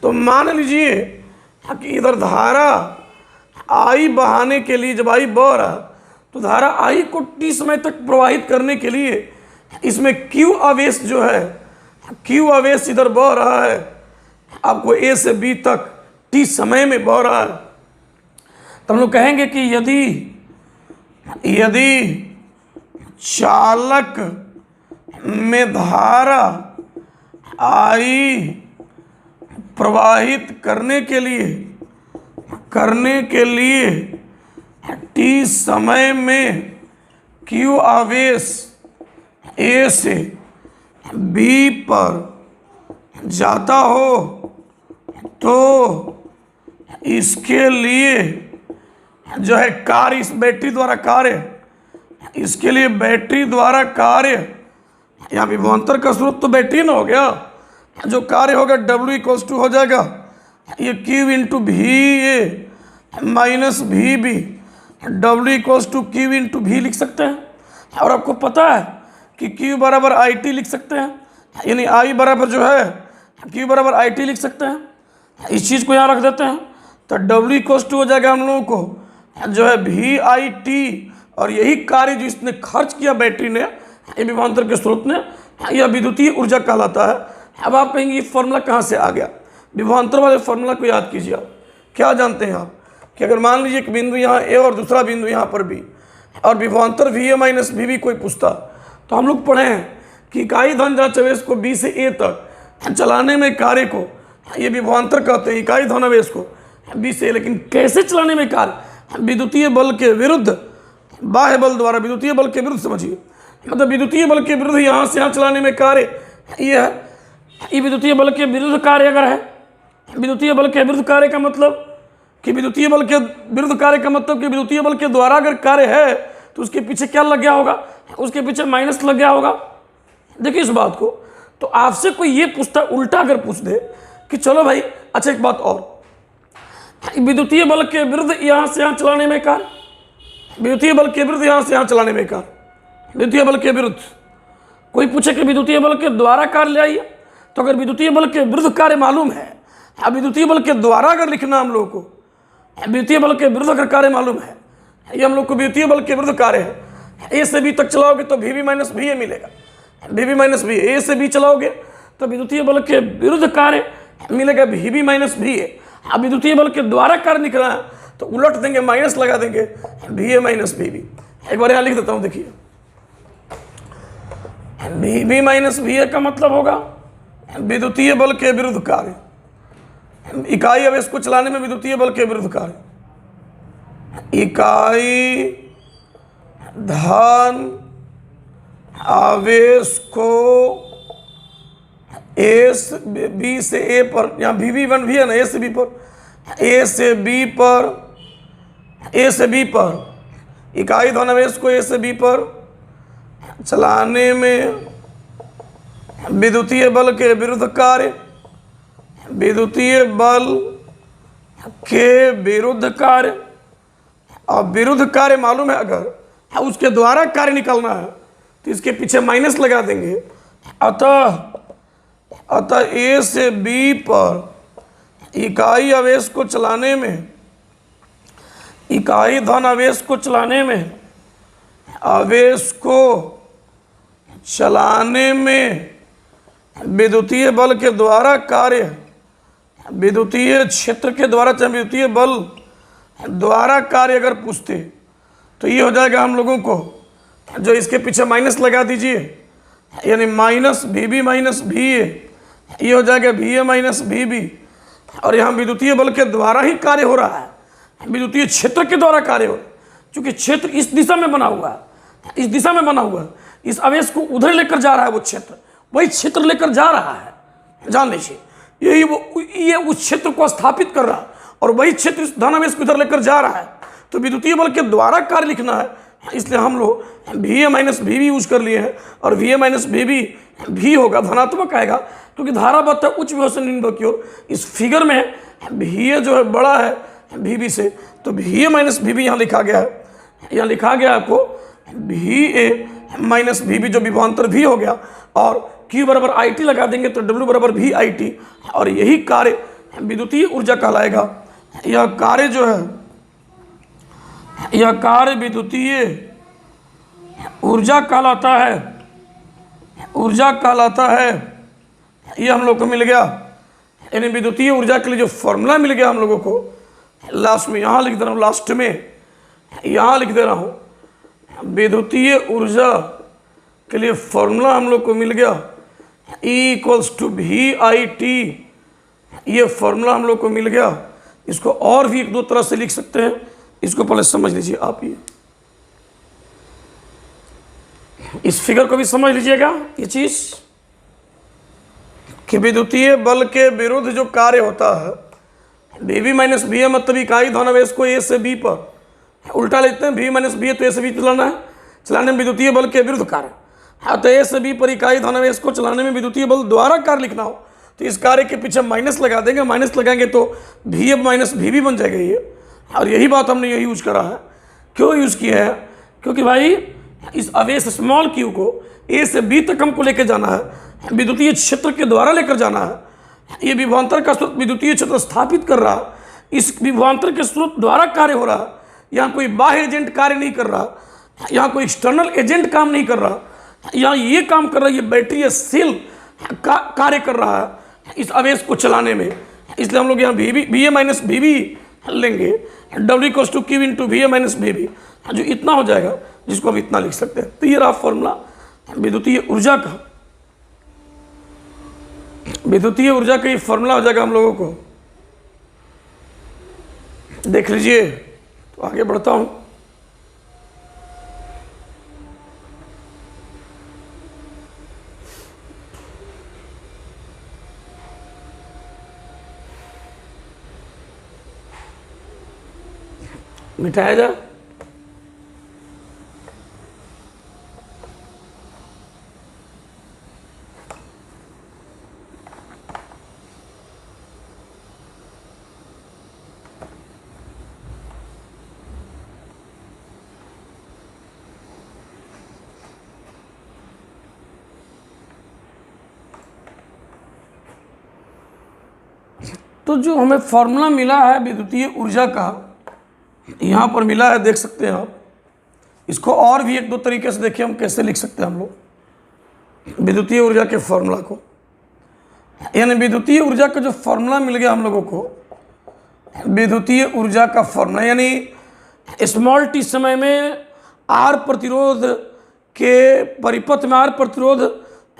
तो मान लीजिए कि इधर धारा आई बहाने के लिए, जब आई बह रहा, तो धारा आई को टी समय तक प्रवाहित करने के लिए इसमें क्यू आवेश जो है, क्यू आवेश इधर बह रहा है, आपको ए से बी तक टी समय में बह रहा है। तो हम लोग कहेंगे कि यदि चालक में धारा आई प्रवाहित करने के लिए टी समय में क्यू आवेश ए से बी पर जाता हो, तो इसके लिए जो है कार्य, इस बैटरी द्वारा कार्य, इसके लिए बैटरी द्वारा कार्य, यहाँ विभवांतर का स्रोत तो बैटरी ना हो गया, जो कार्य होगा W इक्वल्स टू हो जाएगा ये Q into V A minus V B, W equals to Q into V लिख सकते हैं। और आपको पता है कि Q बराबर IT लिख सकते हैं, यानी I बराबर जो है Q बराबर IT लिख सकते हैं। इस चीज़ को यहाँ रख देते हैं, तो W इक्वल्स टू हो जाएगा हम लोगों को जो है VIT, और यही कार्य जो इसने खर्च किया बैटरी ने, ये विभवांतर के स्रोत ने, यह विद्युतीय ऊर्जा कहलाता है। अब आप कहेंगे ये फॉर्मूला कहाँ से आ गया? विभवांतर वाले फॉर्मूला को याद कीजिए। आप क्या जानते हैं आप कि अगर मान लीजिए एक बिंदु यहाँ ए और दूसरा बिंदु यहाँ पर बी, और विभवांतर वी ए माइनस बी बी कोई पूछता, तो हम लोग पढ़े हैं कि इकाई धन आवेश को बी से ए तक चलाने में कार्य को ये विभवांतर कहते हैं, इकाई धन आवेश को बी से। लेकिन कैसे चलाने में कार्य? विद्युतीय बल के विरुद्ध, बाह्य बल द्वारा विद्युतीय बल के विरुद्ध, समझिए, मतलब विद्युतीय बल के विरुद्ध यहाँ से यहाँ चलाने में कार्य ये है। ये विद्युतीय बल के विरुद्ध कार्य अगर है, विद्युतीय बल के विरुद्ध कार्य का मतलब कि विद्युतीय बल के विरुद्ध कार्य का मतलब कि विद्युतीय बल के द्वारा अगर कार्य है तो उसके पीछे क्या लग गया होगा? उसके पीछे माइनस लग गया होगा। देखिए इस बात को, तो आपसे कोई ये पूछता, उल्टा अगर पूछ दे कि चलो भाई, अच्छा एक बात और, विद्युतीय बल के विरुद्ध यहाँ से यहाँ चलाने में कार्य, विद्युतीय बल के विरुद्ध यहाँ से यहाँ चलाने में कार्य, विद्युतीय बल के विरुद्ध, कोई पूछे कि विद्युतीय बल के द्वारा कार्य ले आइए, तो अगर विद्युतीय बल के विरुद्ध कार्य मालूम है, अब विद्युतीय बल के द्वारा अगर लिखना हम लोग को, विद्युतीय बल के विरुद्ध अगर कार्य मालूम है, ये हम लोग को विद्युतीय बल के विरुद्ध कार्य है, ए से बी तक चलाओगे तो वी बी माइनस भी ए मिलेगा, वी बी माइनस भी, ए से बी चलाओगे तो विद्युतीय बल के विरुद्ध कार्य मिलेगा वी बी माइनस भी ए। अब विद्युतीय बल के द्वारा कार्य निकला है तो उलट देंगे, माइनस लगा देंगे, V A minus V B. एक बार यहाँ लिख देता हूँ, देखिए V B minus V A का मतलब होगा विद्युतीय बल के विरुद्ध कार्य, इकाई आवेश को चलाने में विद्युतीय बल के विरुद्ध कार्य, इकाई धन आवेश को ए से बी से ए पर, यहाँ वी बी वन भी है ना, ए से बी पर, ए से बी पर, ए से बी पर, इकाई धन आवेश को ए से बी पर चलाने में विद्युतीय बल के विरुद्ध कार्य, विद्युतीय बल के विरुद्ध कार्य, और विरुद्ध कार्य मालूम है अगर उसके द्वारा कार्य निकालना है तो इसके पीछे माइनस लगा देंगे। अतः ए से बी पर इकाई आवेश को चलाने में, इकाई धन आवेश को चलाने में, आवेश को चलाने में विद्युतीय बल के द्वारा कार्य, विद्युतीय क्षेत्र के द्वारा, चाहे विद्युतीय बल द्वारा कार्य अगर पूछते तो ये हो जाएगा हम लोगों को, जो इसके पीछे माइनस लगा दीजिए, यानी माइनस वी बी माइनस भी ए, ये हो जाएगा we A minus V B. और यहाँ विद्युतीय बल के द्वारा ही कार्य हो रहा है, विद्युतीय क्षेत्र के द्वारा कार्य हो रहा है, क्योंकि क्षेत्र इस दिशा में बना हुआ है, इस दिशा में बना हुआ है, इस आवेश को उधर लेकर जा रहा है, वो क्षेत्र वही क्षेत्र लेकर जा रहा है, जान लीजिए, यही वो, ये उस क्षेत्र को स्थापित कर रहा है, और वही क्षेत्र इस धन आवेश को इधर लेकर जा रहा है। तो विद्युतीय बल के द्वारा कार्य लिखना है, इसलिए हम लोग VA माइनस VB यूज कर लिए हैं, और VA माइनस VB भी होगा, धनात्मक आएगा, क्योंकि धारा बहता है उच्च विभव से निम्न विभव की ओर। इस फिगर में VA जो है बड़ा है VB से, तो VA माइनस VB यहाँ लिखा गया है, यहाँ लिखा गया आपको VA माइनस VB जो विभवांतर V हो गया, और Q बराबर IT लगा देंगे तो W बराबर VIT, और यही कार्य विद्युतीय ऊर्जा कहलाएगा। यह कार्य जो है, यह कार्य विद्युतीय ऊर्जा कहलाता है, ऊर्जा कहलाता है। ये हम लोग को मिल गया, यानी विद्युतीय ऊर्जा के लिए जो फॉर्मूला मिल गया हम लोगों को, लास्ट में यहाँ लिख दे रहा हूँ, लास्ट में यहाँ लिख दे रहा हूँ, विद्युतीय ऊर्जा के लिए फॉर्मूला हम लोग को मिल गया E = VIT। ये फॉर्मूला हम लोग को मिल गया। इसको और भी एक दो तरह से लिख सकते हैं, इसको पहले समझ लीजिए आप। ये इस फिगर को भी समझ लीजिएगा, ये चीज कि विद्युतीय बल के विरुद्ध जो कार्य होता है, VB माइनस VA मतलब इकाई धनावेश को A से B पर उल्टा लेते हैं, V माइनस VA तो A से B चलाना है, चलाने में विद्युतीय बल के विरुद्ध कार्य। हाँ, तो A से B पर इकाई धनावेश को चलाने में विद्युतीय बल द्वारा कार्य लिखना हो तो इस कार्य के पीछे माइनस लगा देंगे, माइनस लगाएंगे तो VA माइनस VB बन जाएगा ये। और यही बात हमने यही यूज करा है। क्यों यूज किया है? क्योंकि भाई इस आवेश स्मॉल q को A से B तक हमको लेकर जाना है, विद्युतीय क्षेत्र के द्वारा लेकर जाना है। ये विभवांतर का स्रोत विद्युतीय क्षेत्र स्थापित कर रहा है, इस विभवांतर के स्रोत द्वारा कार्य हो रहा है। यहाँ कोई बाह्य एजेंट कार्य नहीं कर रहा, यहाँ कोई एक्सटर्नल एजेंट काम नहीं कर रहा, यहाँ ये काम कर रहा है, ये बैटरी या सेल कार्य कर रहा है इस आवेश को चलाने में। इसलिए हम लोग यहाँ VA माइनस VB लेंगे, W = Q × VA minus VB, जो इतना हो जाएगा, जिसको हम इतना लिख सकते हैं। तो ये रहा फॉर्मूला विद्युतीय ऊर्जा का। विद्युतीय ऊर्जा का ये फॉर्मूला हो जाएगा हम लोगों को, देख लीजिए। तो आगे बढ़ता हूँ। मिटाया जा तो जो हमें फॉर्मूला मिला है विद्युतीय ऊर्जा का, यहाँ पर मिला है, देख सकते हैं आप। इसको और भी एक दो तरीके से देखिए हम कैसे लिख सकते हैं हम लोग विद्युतीय ऊर्जा के फॉर्मूला को। यानी विद्युतीय ऊर्जा का जो फॉर्मूला मिल गया हम लोगों को, विद्युतीय ऊर्जा का फॉर्मूला यानी स्मॉल t समय में R प्रतिरोध के परिपथ में, R प्रतिरोध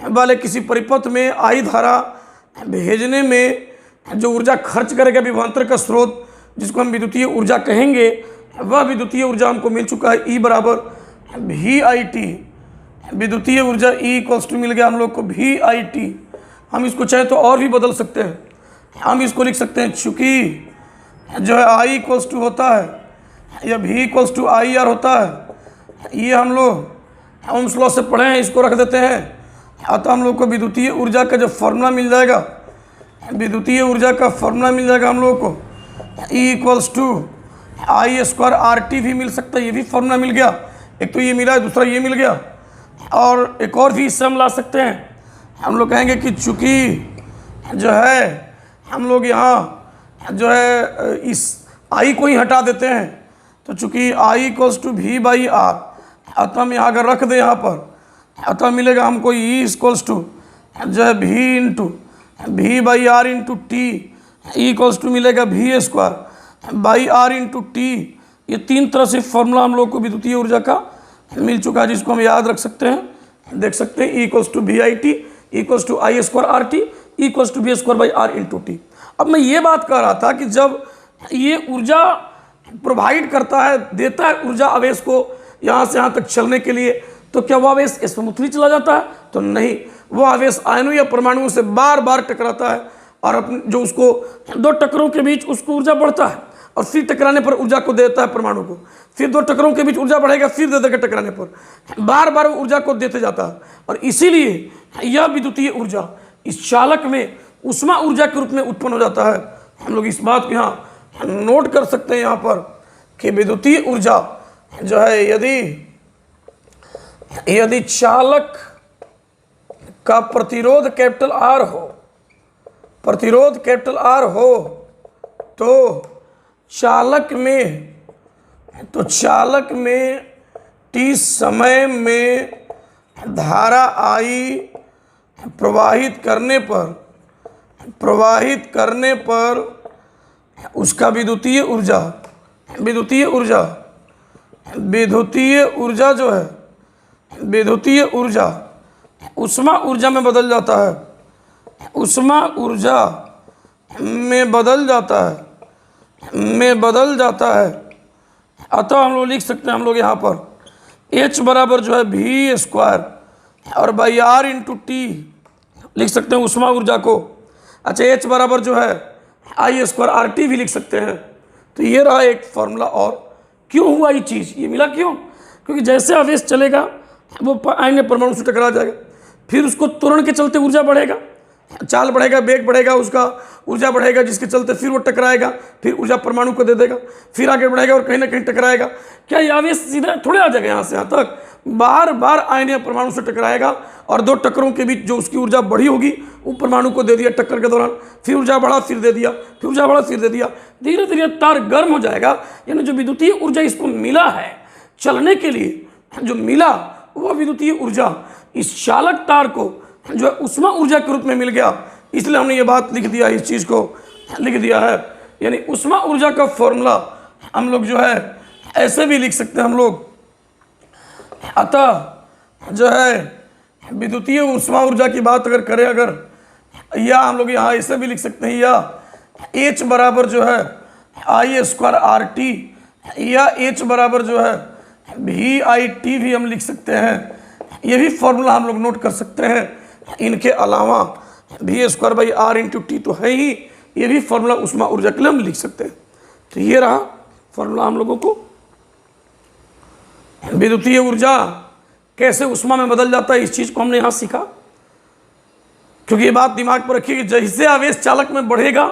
वाले किसी परिपथ में I धारा भेजने में जो ऊर्जा खर्च करेगा विभवांतर का स्रोत, जिसको हम विद्युतीय ऊर्जा कहेंगे, वह विद्युतीय ऊर्जा हमको मिल चुका है E बराबर VIT। विद्युतीय ऊर्जा E = मिल गया हम लोग को VIT। हम इसको चाहे तो और भी बदल सकते हैं, हम इसको लिख सकते हैं, चूँकि जो है I = होता है या V = IR होता है, ये हम लोग ओम्स लॉ से पढ़े हैं, इसको रख देते हैं। अतः हम लोग को विद्युतीय ऊर्जा का जो फॉर्मूला मिल जाएगा, विद्युतीय ऊर्जा का फॉर्मूला मिल जाएगा हम लोग को E = I² RT भी मिल सकता है, ये भी फॉर्मूला मिल गया। एक तो ये मिला है, दूसरा ये मिल गया, और एक और भी इससे हम ला सकते हैं। हम लोग कहेंगे कि चूँकि जो है हम लोग यहाँ जो है इस I को ही हटा देते हैं, तो चूँकि I = V/R, अतः हम यहाँ अगर रख दें यहाँ पर, अतः मिलेगा हमको E = जो है V × V/R × T, E = मिलेगा V²/R × T। ये तीन तरह से फॉर्मूला हम लोग को विद्युतीय ऊर्जा का मिल चुका है, जिसको हम याद रख सकते हैं, देख सकते हैं। E = VIT, E = I² RT, E = V²/R × T। अब मैं ये बात कर रहा था कि जब ये ऊर्जा प्रोवाइड करता है, देता है ऊर्जा आवेश को यहाँ से यहाँ तक चलने के लिए, तो क्या वो आवेश स्मूथली चला जाता है? तो नहीं, वो आवेश आयनों या परमाणुओं से बार बार टकराता है, और अपने जो उसको दो टकरों के बीच उसको ऊर्जा बढ़ता है, और फिर टकराने पर ऊर्जा को देता है परमाणु को, फिर दो टकरों के बीच ऊर्जा बढ़ेगा, फिर दे देगा टकराने पर, बार बार ऊर्जा को देते जाता है। और इसीलिए यह विद्युतीय ऊर्जा इस चालक में उष्मा ऊर्जा के रूप में उत्पन्न हो जाता है। हम लोग इस बात को यहाँ नोट कर सकते हैं यहाँ पर कि विद्युतीय ऊर्जा जो है, यदि चालक का प्रतिरोध कैपिटल आर हो, प्रतिरोध कैपिटल आर हो, तो चालक में टी समय में धारा आई प्रवाहित करने पर उसका विद्युतीय ऊर्जा जो है, विद्युतीय ऊर्जा उष्मा ऊर्जा में बदल जाता है, उष्मा ऊर्जा में बदल जाता है। अतः हम लोग लिख सकते हैं, हम लोग यहाँ पर H बराबर जो है V स्क्वायर और बाई R इंटू टी लिख सकते हैं उष्मा ऊर्जा को। अच्छा, H बराबर जो है I स्क्वायर आर टी भी लिख सकते हैं। तो ये रहा एक फॉर्मूला। और क्यों हुआ ये चीज़, ये मिला क्यों? क्योंकि जैसे आवेश चलेगा वो आएंगे परमाणु से टकरा जाएगा, फिर उसको त्वरण के चलते ऊर्जा बढ़ेगा, चाल बढ़ेगा, वेग बढ़ेगा, उसका ऊर्जा बढ़ेगा, जिसके चलते फिर वो टकराएगा, फिर ऊर्जा परमाणु को दे देगा, फिर आगे बढ़ेगा और कहीं ना कहीं टकराएगा। क्या ये आवेश सीधा थोड़े आ जाएगा यहाँ से यहाँ तक, बार बार आयन परमाणु से टकराएगा और दो टक्करों के बीच जो उसकी ऊर्जा बढ़ी होगी वो परमाणु को दे दिया टक्कर के दौरान, फिर ऊर्जा बढ़ा फिर दे दिया, फिर ऊर्जा बढ़ा फिर दे दिया, धीरे धीरे तार गर्म हो जाएगा। यानी जो विद्युतीय ऊर्जा इसको मिला है चलने के लिए, जो मिला वह विद्युतीय ऊर्जा इस चालक तार को जो है उष्मा ऊर्जा के रूप में मिल गया। इसलिए हमने ये बात लिख दिया, इस चीज़ को लिख दिया है। यानी उष्मा ऊर्जा का फॉर्मूला हम लोग जो है ऐसे भी लिख सकते हैं हम लोग। अतः जो है विद्युतीय उष्मा ऊर्जा की बात अगर करें, अगर या हम लोग यहाँ ऐसे भी लिख सकते हैं, या H बराबर जो है I स्क्वायर आर टी, या H बराबर जो है VIT भी हम लिख सकते हैं। ये भी फॉर्मूला हम लोग नोट कर सकते हैं। इनके अलावा V square by R into T तो है ही, ये भी फॉर्मूला उष्मा ऊर्जा के लिए हम लिख सकते हैं। तो ये रहा फॉर्मूला हम लोगों को। विद्युतीय ऊर्जा कैसे उष्मा में बदल जाता है, इस चीज़ को हमने यहाँ सीखा। क्योंकि ये बात दिमाग पर रखिए कि जैसे आवेश चालक में बढ़ेगा,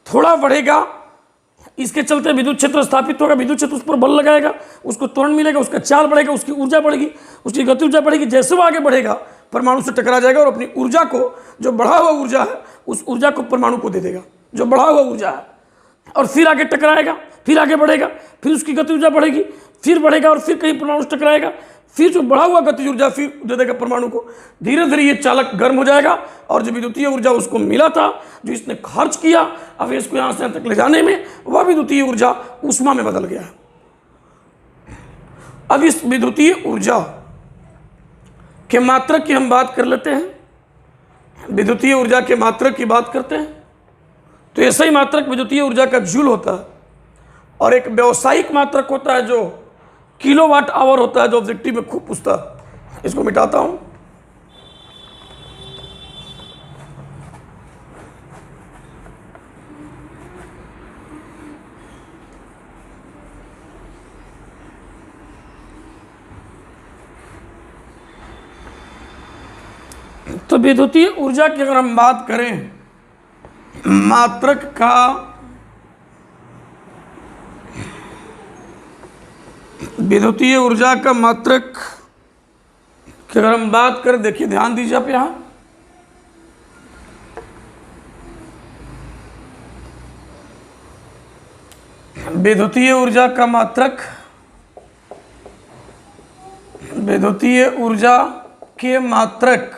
थोड़ा बढ़ेगा, इसके चलते विद्युत क्षेत्र स्थापित होगा, विद्युत क्षेत्र उस पर बल लगाएगा, उसको त्वरण मिलेगा, उसका चाल बढ़ेगा, उसकी ऊर्जा बढ़ेगी, उसकी गति ऊर्जा बढ़ेगी। जैसे वो आगे बढ़ेगा परमाणु से टकरा जाएगा और अपनी ऊर्जा को, जो बढ़ा हुआ ऊर्जा है, उस ऊर्जा को परमाणु को दे देगा, जो बढ़ा हुआ ऊर्जा है, और फिर आगे टकराएगा, फिर आगे बढ़ेगा, फिर उसकी गति ऊर्जा बढ़ेगी, फिर बढ़ेगा और फिर कहीं परमाणु से टकराएगा, फिर जो बढ़ा हुआ गति ऊर्जा फिर दे देगा परमाणु को। धीरे धीरे ये चालक गर्म हो जाएगा और जो विद्युतीय ऊर्जा उसको मिला था, जो इसने खर्च किया आवेश को यहाँ से यहाँ तक ले जाने में, वह विद्युतीय ऊर्जा उष्मा में बदल गया। अब इस विद्युतीय ऊर्जा के मात्रक की हम बात कर लेते हैं। विद्युतीय ऊर्जा के मात्रक की बात करते हैं तो ऐसा ही मात्रक विद्युतीय ऊर्जा का जूल होता है, और एक व्यावसायिक मात्रक होता है जो किलोवाट आवर होता है, जो ऑब्जेक्टिव में खूब पूछता है। इसको मिटाता हूं। तो विद्युतीय ऊर्जा की अगर हम बात करें, मात्रक का विद्युतीय ऊर्जा का मात्रक की अगर हम बात करें, देखिए ध्यान दीजिए आप यहां, विद्युतीय ऊर्जा का मात्रक, विद्युतीय ऊर्जा के मात्रक,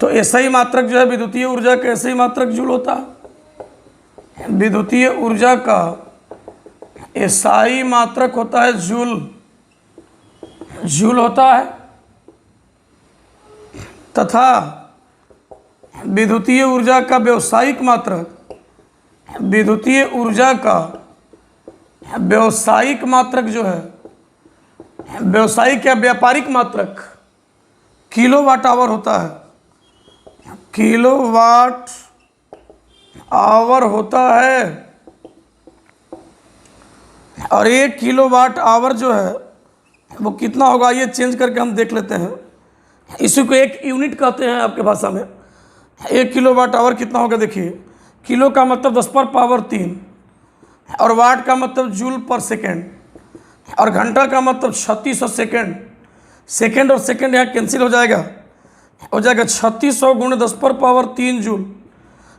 तो ऐसा ही मात्रक जो है विद्युतीय ऊर्जा का ऐसे ही मात्रक जूल होता है। विद्युतीय ऊर्जा का एसआई मात्रक होता है जूल, जूल होता है, तथा विद्युतीय ऊर्जा का व्यावसायिक मात्रक, विद्युतीय ऊर्जा का व्यावसायिक मात्रक जो है, व्यावसायिक या व्यापारिक मात्रक किलोवाट आवर होता है, किलोवाट आवर होता है। और 1 किलोवाट आवर जो है वो कितना होगा, ये चेंज करके हम देख लेते हैं। इसी को एक यूनिट कहते हैं आपके भाषा में। 1 किलोवाट आवर कितना होगा, देखिए किलो का मतलब 10⁻³ और वाट का मतलब जूल पर सेकेंड और घंटा का मतलब 3600 सेकेंड। सेकेंड और सेकेंड यहाँ कैंसिल हो जाएगा 3600 × 10⁻³ जूल,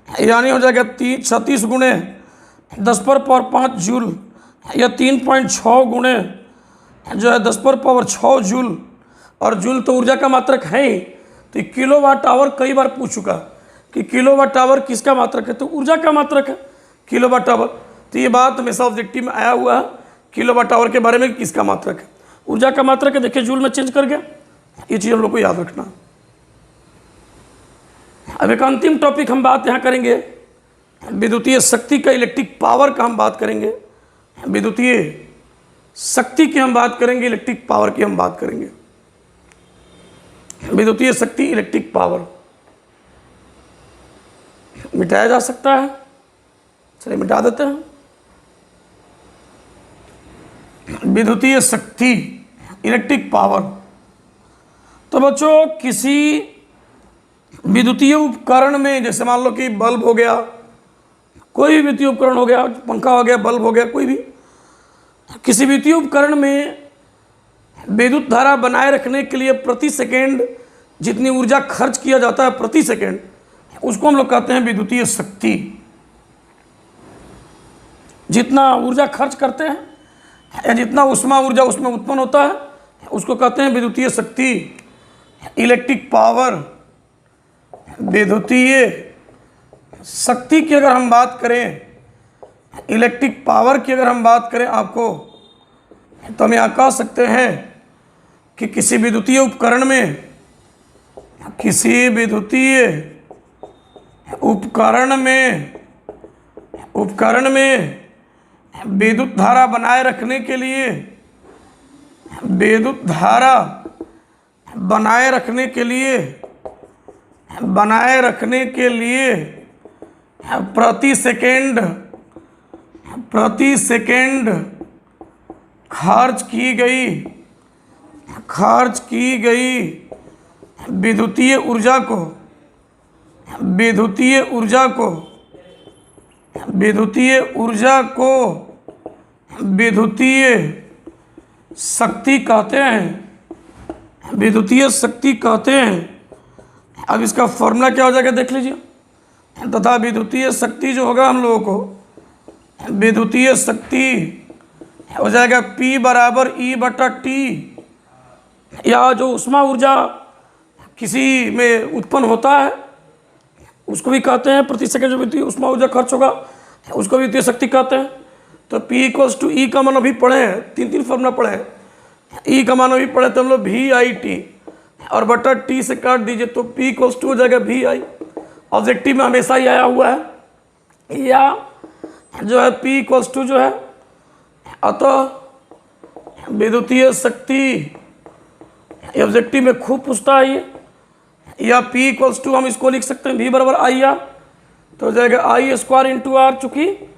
यानी हो जाएगा 36 × 10⁻5 जूल या 3.6 गुणे जो है 10⁻6 जूल। और जूल तो ऊर्जा का मात्रक है ही, तो किलोवाट आवर कई बार पूछ चुका कि किलोवाट आवर किसका मात्रक है, तो ऊर्जा का मात्रक है किलोवाट आवर। तो ये बात हमेशा ऑब्जेक्टिव में आया हुआ है किलोवाट आवर के बारे में, किसका मात्रक है, ऊर्जा का मात्रक है। देखिए जूल में चेंज कर गया, ये चीज़ हम लोग को याद रखना। अब एक अंतिम टॉपिक हम बात यहाँ करेंगे, विद्युतीय शक्ति का, इलेक्ट्रिक पावर का हम बात करेंगे। विद्युतीय शक्ति की हम बात करेंगे, इलेक्ट्रिक पावर की हम बात करेंगे। विद्युतीय शक्ति, इलेक्ट्रिक पावर मिटाया जा सकता है, चलिए मिटा देते हैं। विद्युतीय शक्ति, इलेक्ट्रिक पावर, तो बच्चों किसी विद्युतीय उपकरण में, जैसे मान लो कि बल्ब हो गया, कोई भी विद्युतीय उपकरण हो गया, पंखा हो गया, बल्ब हो गया, कोई भी किसी विद्युतीय उपकरण में विद्युत धारा बनाए रखने के लिए प्रति सेकेंड जितनी ऊर्जा खर्च किया जाता है प्रति सेकेंड, उसको हम लोग कहते हैं विद्युतीय शक्ति। जितना ऊर्जा खर्च करते हैं या जितना उष्मा ऊर्जा उसमें उत्पन्न होता है उसको कहते हैं विद्युतीय शक्ति, इलेक्ट्रिक पावर। विद्युतीय शक्ति की अगर हम बात करें, इलेक्ट्रिक पावर की अगर हम बात करें आपको, तो हम यहाँ कह सकते हैं कि किसी विद्युतीय उपकरण में, किसी विद्युतीय उपकरण में विद्युत धारा बनाए रखने के लिए, विद्युत धारा बनाए रखने के लिए प्रति सेकेंड खर्च की गई विद्युतीय ऊर्जा को विद्युतीय शक्ति कहते हैं। विद्युतीय शक्ति कहते हैं। अब इसका फॉर्मूला क्या हो जाएगा देख लीजिए। तथा विद्युतीय शक्ति जो होगा हम लोगों को, विद्युतीय शक्ति हो जाएगा P = E/T, या जो उष्मा ऊर्जा किसी में उत्पन्न होता है उसको भी कहते हैं प्रति सेकंड जो विद्युतीय उष्मा ऊर्जा खर्च होगा उसको विद्युतीय शक्ति कहते हैं। तो P = E का मान अभी पढ़े हैं, 3 फॉर्मूला पढ़े हैं। E का मान अभी पढ़े तो हम लोग VIT और बटा T से काट दीजिए तो P = हो जाएगा VI। ऑब्जेक्टिव में हमेशा ही आया हुआ है, या जो है P = जो है, अतः विद्युतीय शक्ति ऑब्जेक्टिव में खूब पूछता है ये, या P = हम इसको लिख सकते हैं V = IR, तो हो जाएगा I² × R, चूँकि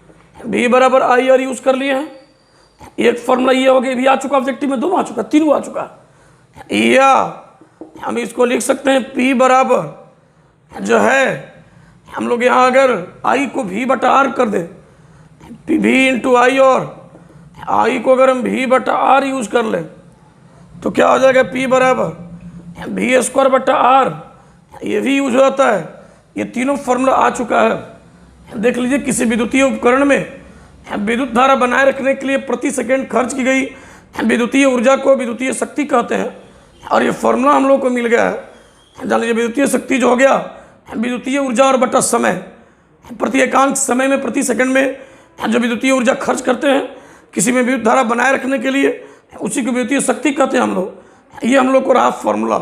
V = IR यूज़ कर लिए हैं। एक फॉर्मूला ये हो गया, भी आ चुका ऑब्जेक्टिव में, 2 आ चुका, 3 आ चुका। या हम इसको लिख सकते हैं P बराबर जो है, हम लोग यहाँ अगर I को V/R कर दें, V × I, और I को अगर हम V/R यूज़ कर लें तो क्या हो जाएगा, P = V²/R, ये भी यूज हो जाता है। ये तीनों फॉर्मूला आ चुका है। देख लीजिए, किसी विद्युतीय उपकरण में विद्युत धारा बनाए रखने के लिए प्रति सेकंड खर्च की गई विद्युतीय ऊर्जा को विद्युतीय शक्ति कहते हैं। और ये फॉर्मूला हम लोग को मिल गया है। जान लीजिए, विद्युतीय शक्ति जो हो गया, विद्युतीय ऊर्जा और बटा समय, प्रति एकांक समय में प्रति सेकंड में जो विद्युतीय ऊर्जा खर्च करते हैं किसी में विद्युत धारा बनाए रखने के लिए, उसी को विद्युतीय शक्ति कहते हैं हम लोग। ये हम लोग को रहा फॉर्मूला।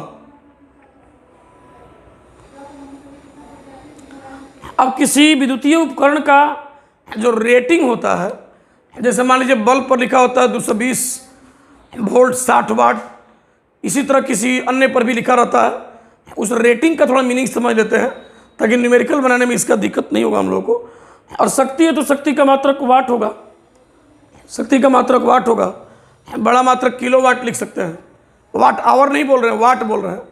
अब किसी विद्युतीय उपकरण का जो रेटिंग होता है, जैसे मान लीजिए बल्ब पर लिखा होता है 220 वोल्ट 60 वाट, इसी तरह किसी अन्य पर भी लिखा रहता है। उस रेटिंग का थोड़ा मीनिंग समझ लेते हैं ताकि न्यूमेरिकल बनाने में इसका दिक्कत नहीं होगा हम लोगों को। और शक्ति है तो शक्ति का मात्रक वाट होगा, शक्ति का मात्रक वाट होगा, बड़ा मात्रक किलोवाट लिख सकते हैं। वाट आवर नहीं बोल रहे हैं, वाट बोल रहे हैं,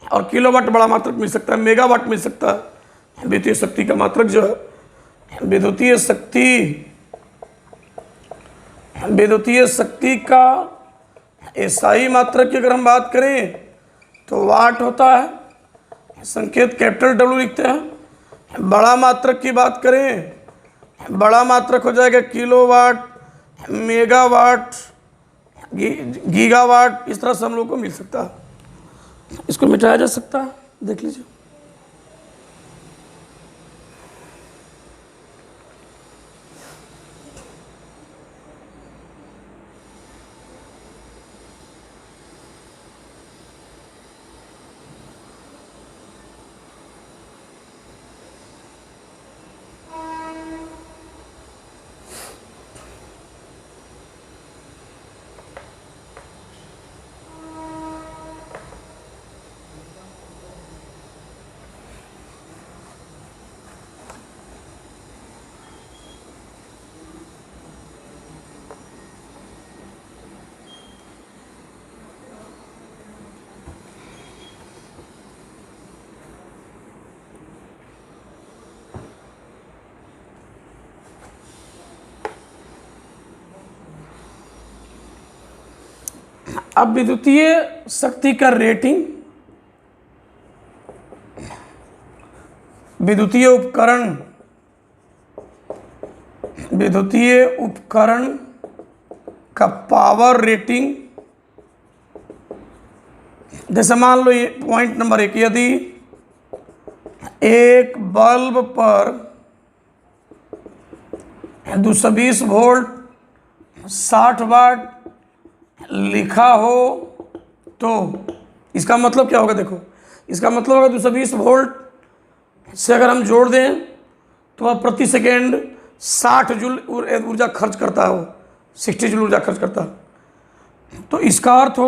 और किलोवाट बड़ा मात्रक मिल सकता है, मेगावाट मिल सकता है। विद्युतीय शक्ति का मात्रक जो है, विद्युतीय शक्ति का एसआई मात्रक की अगर हम बात करें तो वाट होता है, संकेत कैपिटल डब्ल्यू लिखते हैं। बड़ा मात्रक की बात करें, बड़ा मात्रक हो जाएगा किलोवाट, मेगावाट, गीगावाट, इस तरह से हम लोग को मिल सकता है। इसको मिटाया जा सकता है, देख लीजिए। अब विद्युतीय शक्ति का रेटिंग, विद्युतीय उपकरण का पावर रेटिंग। जैसे मान लो ये पॉइंट नंबर 1, यदि एक बल्ब पर 220 वोल्ट 60 वाट लिखा हो तो इसका मतलब क्या होगा? देखो, इसका मतलब होगा 220 वोल्ट से अगर हम जोड़ दें तो वह प्रति सेकेंड 60 जूल ऊर्जा खर्च करता है, वो 60 जूल ऊर्जा खर्च करता है। तो इसका अर्थ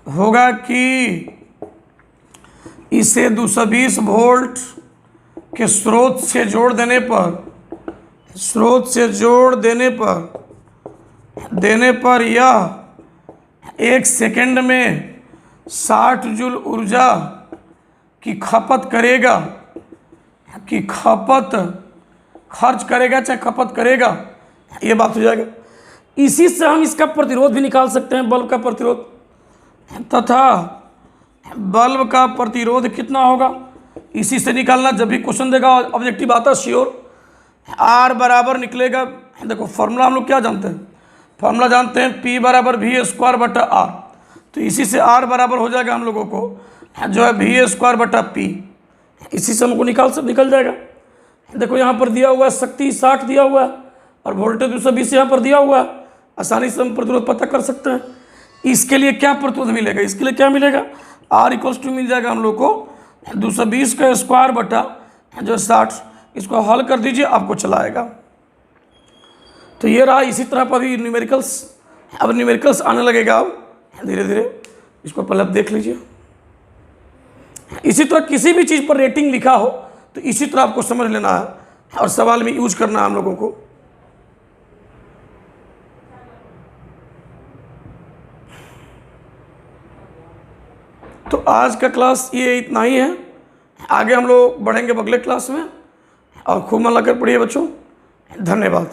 होगा कि इसे 220 वोल्ट के स्रोत से जोड़ देने पर यह 1 सेकेंड में 60 जूल ऊर्जा की खपत करेगा, खपत करेगा, ये बात हो जाएगा। इसी से हम इसका प्रतिरोध भी निकाल सकते हैं, बल्ब का प्रतिरोध, तथा बल्ब का प्रतिरोध कितना होगा इसी से निकालना। जब भी क्वेश्चन देगा ऑब्जेक्टिव आता है श्योर, R बराबर निकलेगा। देखो फॉर्मूला हम लोग क्या जानते हैं, फॉर्मूला जानते हैं P बराबर V² R। तो इसी से R बराबर हो जाएगा हम लोगों को जो है V² P। इसी से हमको निकल जाएगा। देखो यहाँ पर दिया हुआ है शक्ति 60 दिया हुआ है और वोल्टेज 220 यहाँ पर दिया हुआ है, आसानी से हम प्रतिरोध पता कर सकते हैं। इसके लिए क्या प्रतिरोध मिलेगा, इसके लिए क्या मिलेगा, R मिल जाएगा हम लोग को 220 का स्क्वायर बटा जो 60। इसको हल कर दीजिए, आपको चला आएगा। तो ये रहा। इसी तरह पर भी न्यूमेरिकल्स आने लगेगा अब धीरे धीरे। इसको पहले आप देख लीजिए। इसी तरह किसी भी चीज़ पर रेटिंग लिखा हो तो इसी तरह आपको समझ लेना है और सवाल में यूज करना है हम लोगों को। तो आज का क्लास ये इतना ही है। आगे हम लोग बढ़ेंगे अगले क्लास में, और खूब मन लगाकर पढ़िए बच्चों। धन्यवाद।